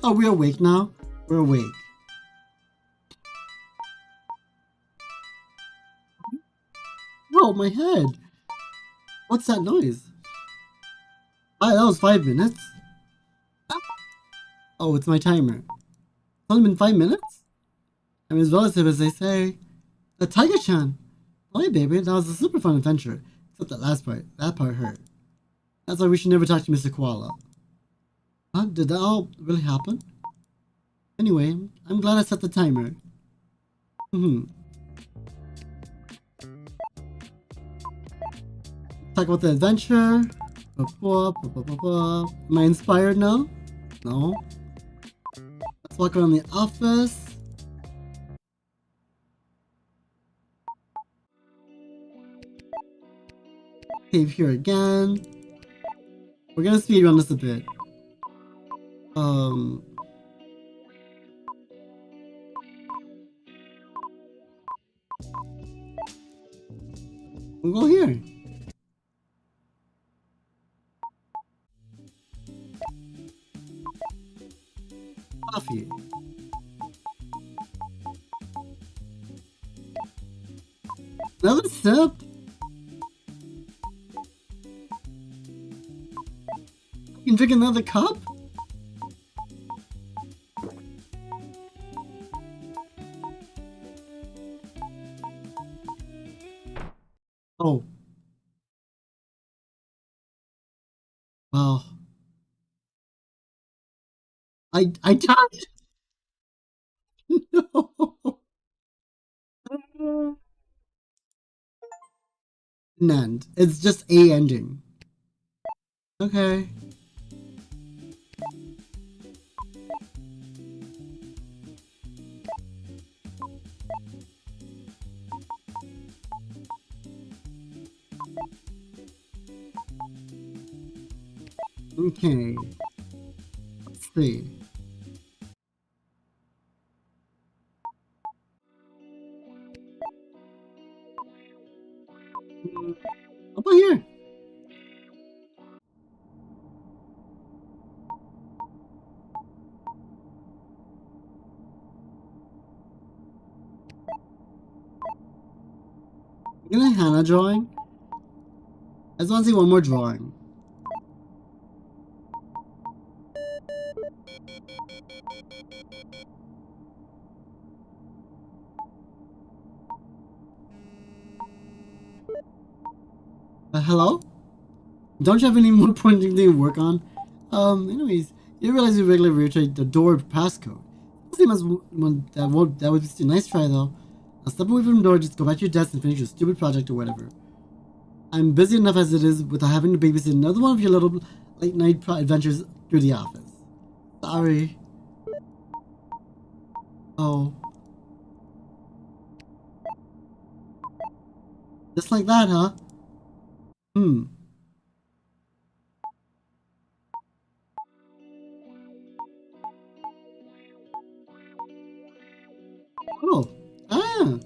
Are we awake now? We're awake. Whoa, my head! What's that noise? That was 5 minutes. Oh, it's my timer. It's only been 5 minutes? I'm as relative as they say. The Tiger-chan! Oh, hey, baby, that was a super fun adventure. Except that last part. That part hurt. That's why we should never talk to Mr. Koala. Huh? Did that all really happen? Anyway, I'm glad I set the timer. Talk about the adventure. Am I inspired now? No. Let's walk around the office. Cave here again. We're gonna speedrun this a bit. We'll go here. Coffee. Another sip? You can drink another cup? Oh. Wow. I died! No! An end. It's just a ending. Okay. Okay. Let's see. How about here? You gonna Hannah drawing? I just want to see one more drawing. Hello? Don't you have any more pointing to work on? Anyways, you realize you regularly reiterate the door passcode. Same as one that would be a nice try though. Now step away from the door, just go back to your desk and finish your stupid project or whatever. I'm busy enough as it is without having to babysit another one of your little late night adventures through the office. Sorry. Oh. Just like that, huh? Oh. Ah.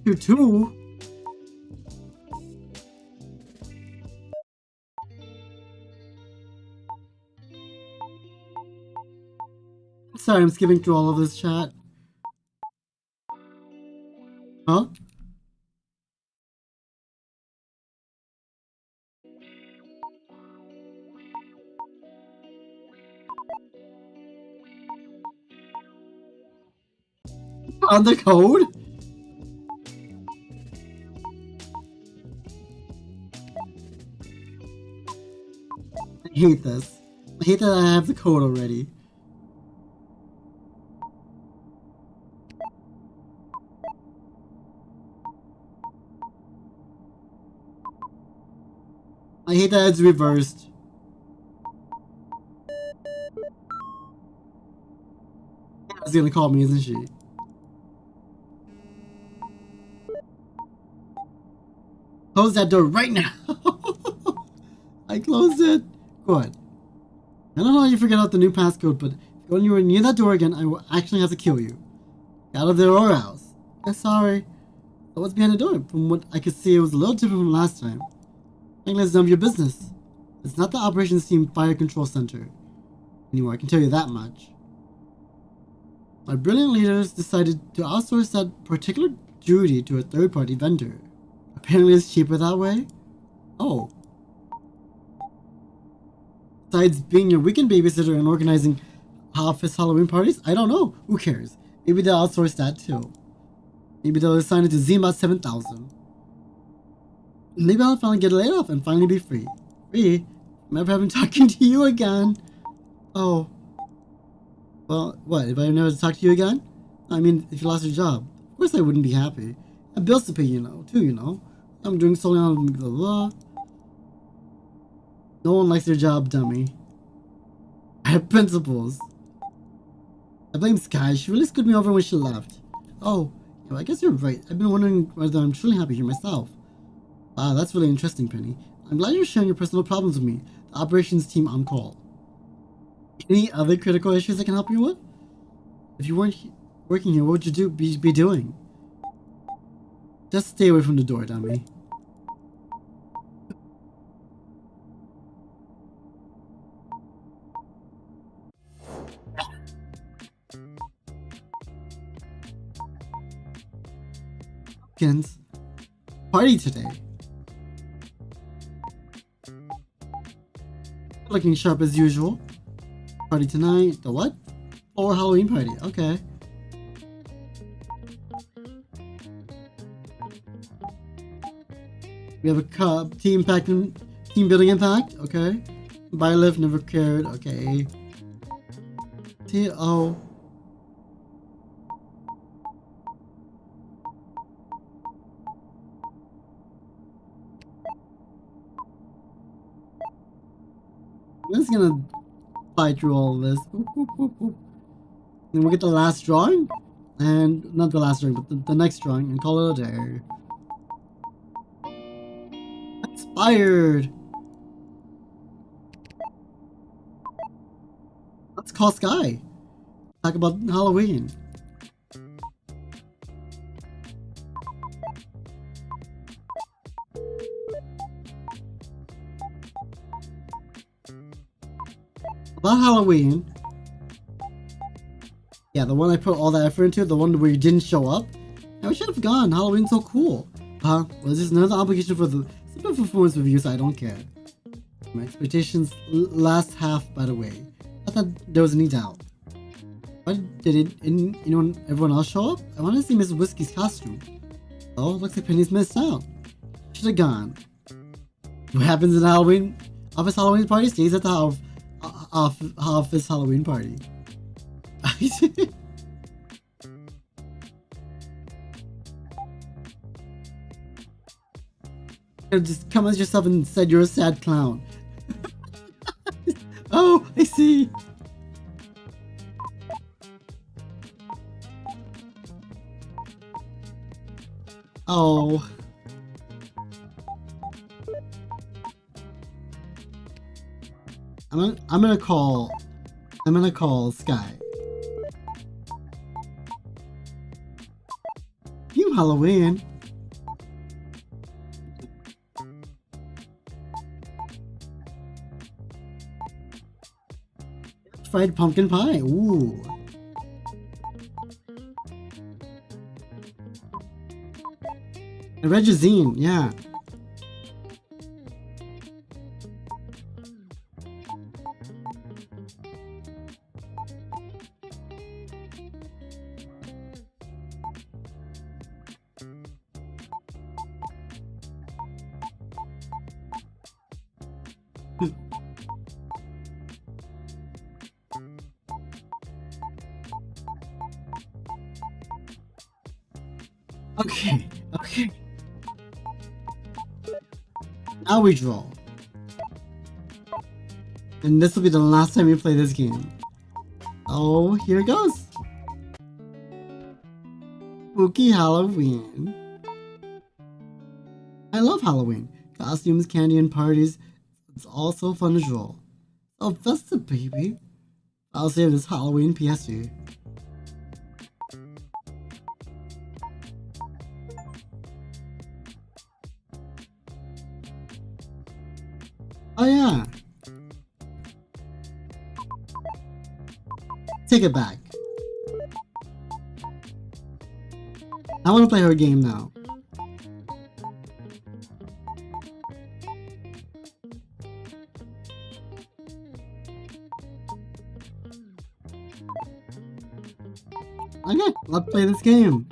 You too? Sorry, I'm skipping through all of this chat. Huh? On the code? I hate this. I hate that I have the code already. I hate that it's reversed. She's gonna call me, isn't she? Close that door right now! I closed it. Good. I don't know how you figured out the new passcode, but if you go anywhere near that door again, I will actually have to kill you. Get out of there or else. Yeah, sorry. But what's behind the door? From what I could see, it was a little different from last time. Frankly, it's none of your business. It's not the operations team fire control center anymore, I can tell you that much. My brilliant leaders decided to outsource that particular duty to a third-party vendor. Apparently it's cheaper that way? Oh. Besides being your weekend babysitter and organizing office Halloween parties, I don't know. Who cares? Maybe they'll outsource that too. Maybe they'll assign it to Zima 7000. Maybe I'll finally get laid off and finally be free. Free? I'm never having talking to you again. Oh. Well, what? If I never talk to you again? I mean, if you lost your job. Of course I wouldn't be happy. I have bills to pay, too. I'm doing solely on blah blah. No one likes their job, dummy. I have principles. I blame Sky. She really screwed me over when she left. Oh, yeah, I guess you're right. I've been wondering whether I'm truly happy here myself. Wow, that's really interesting, Penny. I'm glad you're sharing your personal problems with me. The operations team on call. Any other critical issues I can help you with? If you weren't working here, what would you be doing? Just stay away from the door, dummy. Party today. Looking sharp as usual. Party tonight. The what? Or Halloween party. Okay. We have a team building impact. Okay. Buy lift, never cared. Okay. T-O. I'm just gonna fly through all of this. Boop, boop, boop, boop. Then we'll get the last drawing. And not the last drawing, but the next drawing and call it a day. Expired! Let's call Sky. Talk about Halloween. About Halloween. Yeah, the one I put all that effort into, the one where you didn't show up. Yeah, we should have gone. Halloween's so cool. Well, this is another obligation for the simple performance review, so I don't care. My expectations last half, by the way. I thought there was any doubt. Why did everyone else show up? I want to see Miss Whiskey's costume. Oh, looks like Penny's missed out. Should have gone. What happens in Halloween? Office Halloween party stays at the office Halloween party. Just come as yourself and said you're a sad clown. Oh, I see. Oh. I'm gonna call Sky. You Halloween. Fried pumpkin pie. Ooh. And Regazine, yeah. Okay, okay. Now we draw. And this will be the last time we play this game. Oh, here it goes. Spooky Halloween. I love Halloween. Costumes, candy, and parties. It's all so fun to draw. So festive, baby. I'll save this Halloween PSG. Oh yeah. Take it back. I want to play her game now. Okay, let's play this game.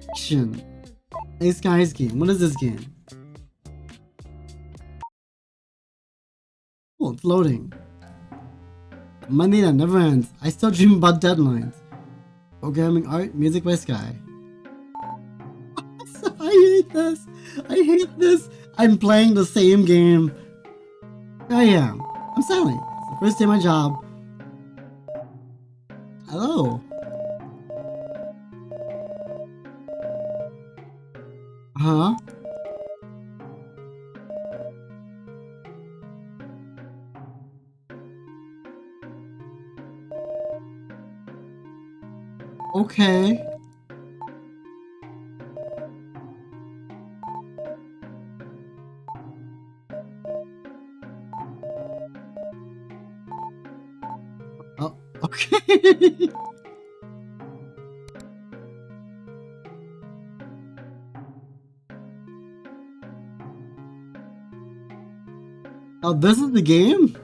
Action. A Sky's game. What is this game? Oh, it's loading. Monday that never ends. I still dream about deadlines. Programming art, music by Sky. I hate this. I hate this. I'm playing the same game. Here I am. I'm Sally. It's the first day of my job. Hello. Huh? Okay. Oh, okay. Oh, this is the game?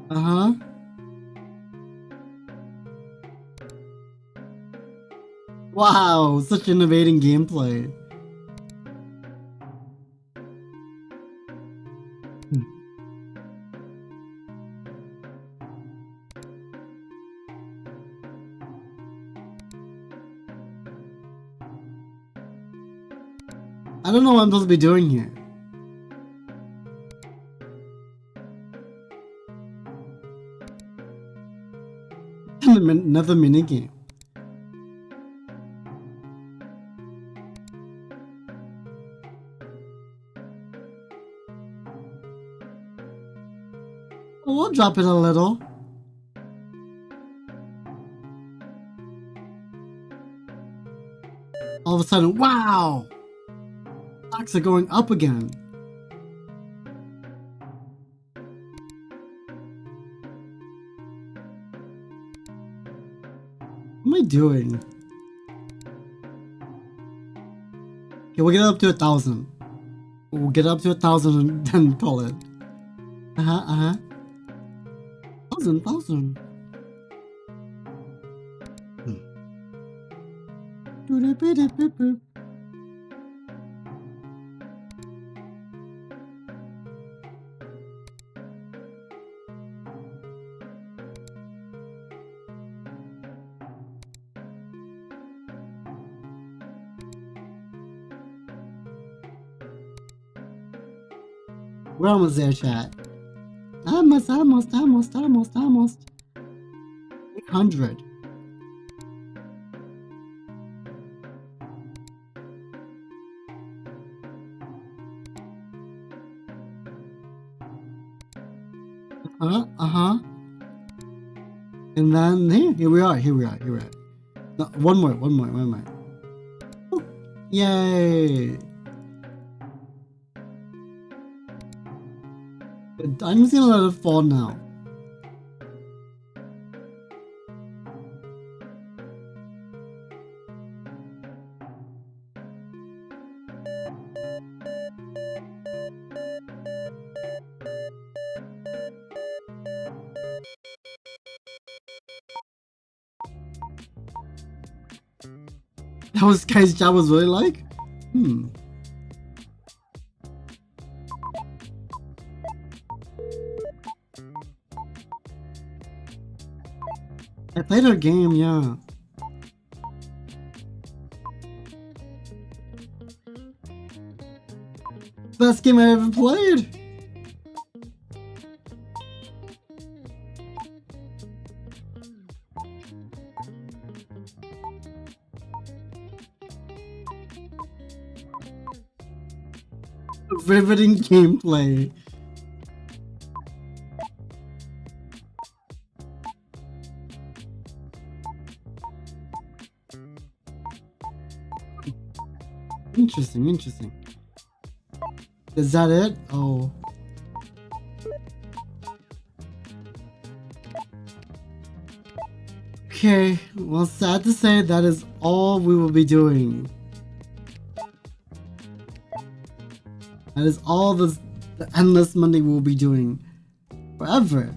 Uh-huh. Wow, such innovating gameplay. I don't know what I'm supposed to be doing here. Another minigame. Well, we'll drop it a little. all of a sudden, wow! Stocks are going up again. What am I doing? Okay, we'll get it up to 1,000. We'll get up to 1,000 and then call it. 1,000. We're almost there, chat. Almost. 800. And then here we are. No, one more. Ooh, yay! I'm just gonna let it fall now. That was guy's job was really like? I played her game, yeah. Best game I ever played! Riveting gameplay. Interesting. Is that it? Oh. Okay, well, sad to say that is all we will be doing. That is all the endless Monday we'll be doing. Forever.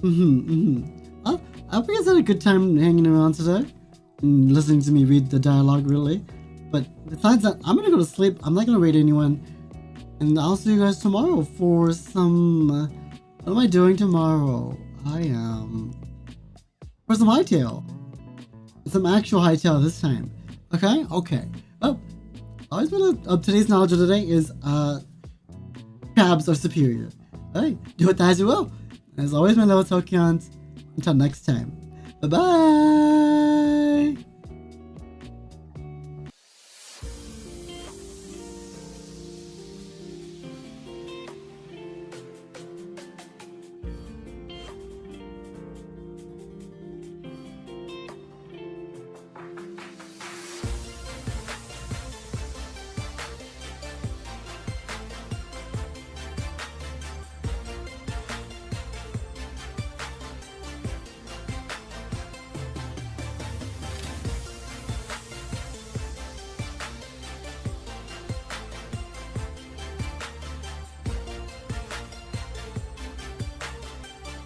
Well, I hope you guys had a good time hanging around today. And listening to me read the dialogue, really. But besides that, I'm gonna go to sleep. I'm not gonna raid anyone. And I'll see you guys tomorrow for some... what am I doing tomorrow? I am... for some hightail. Some actual hightail this time. Okay? Well, always been of today's knowledge of today is, crabs are superior. Alright, do with that as you will. As always, my little Tokyons. Until next time. Bye-bye!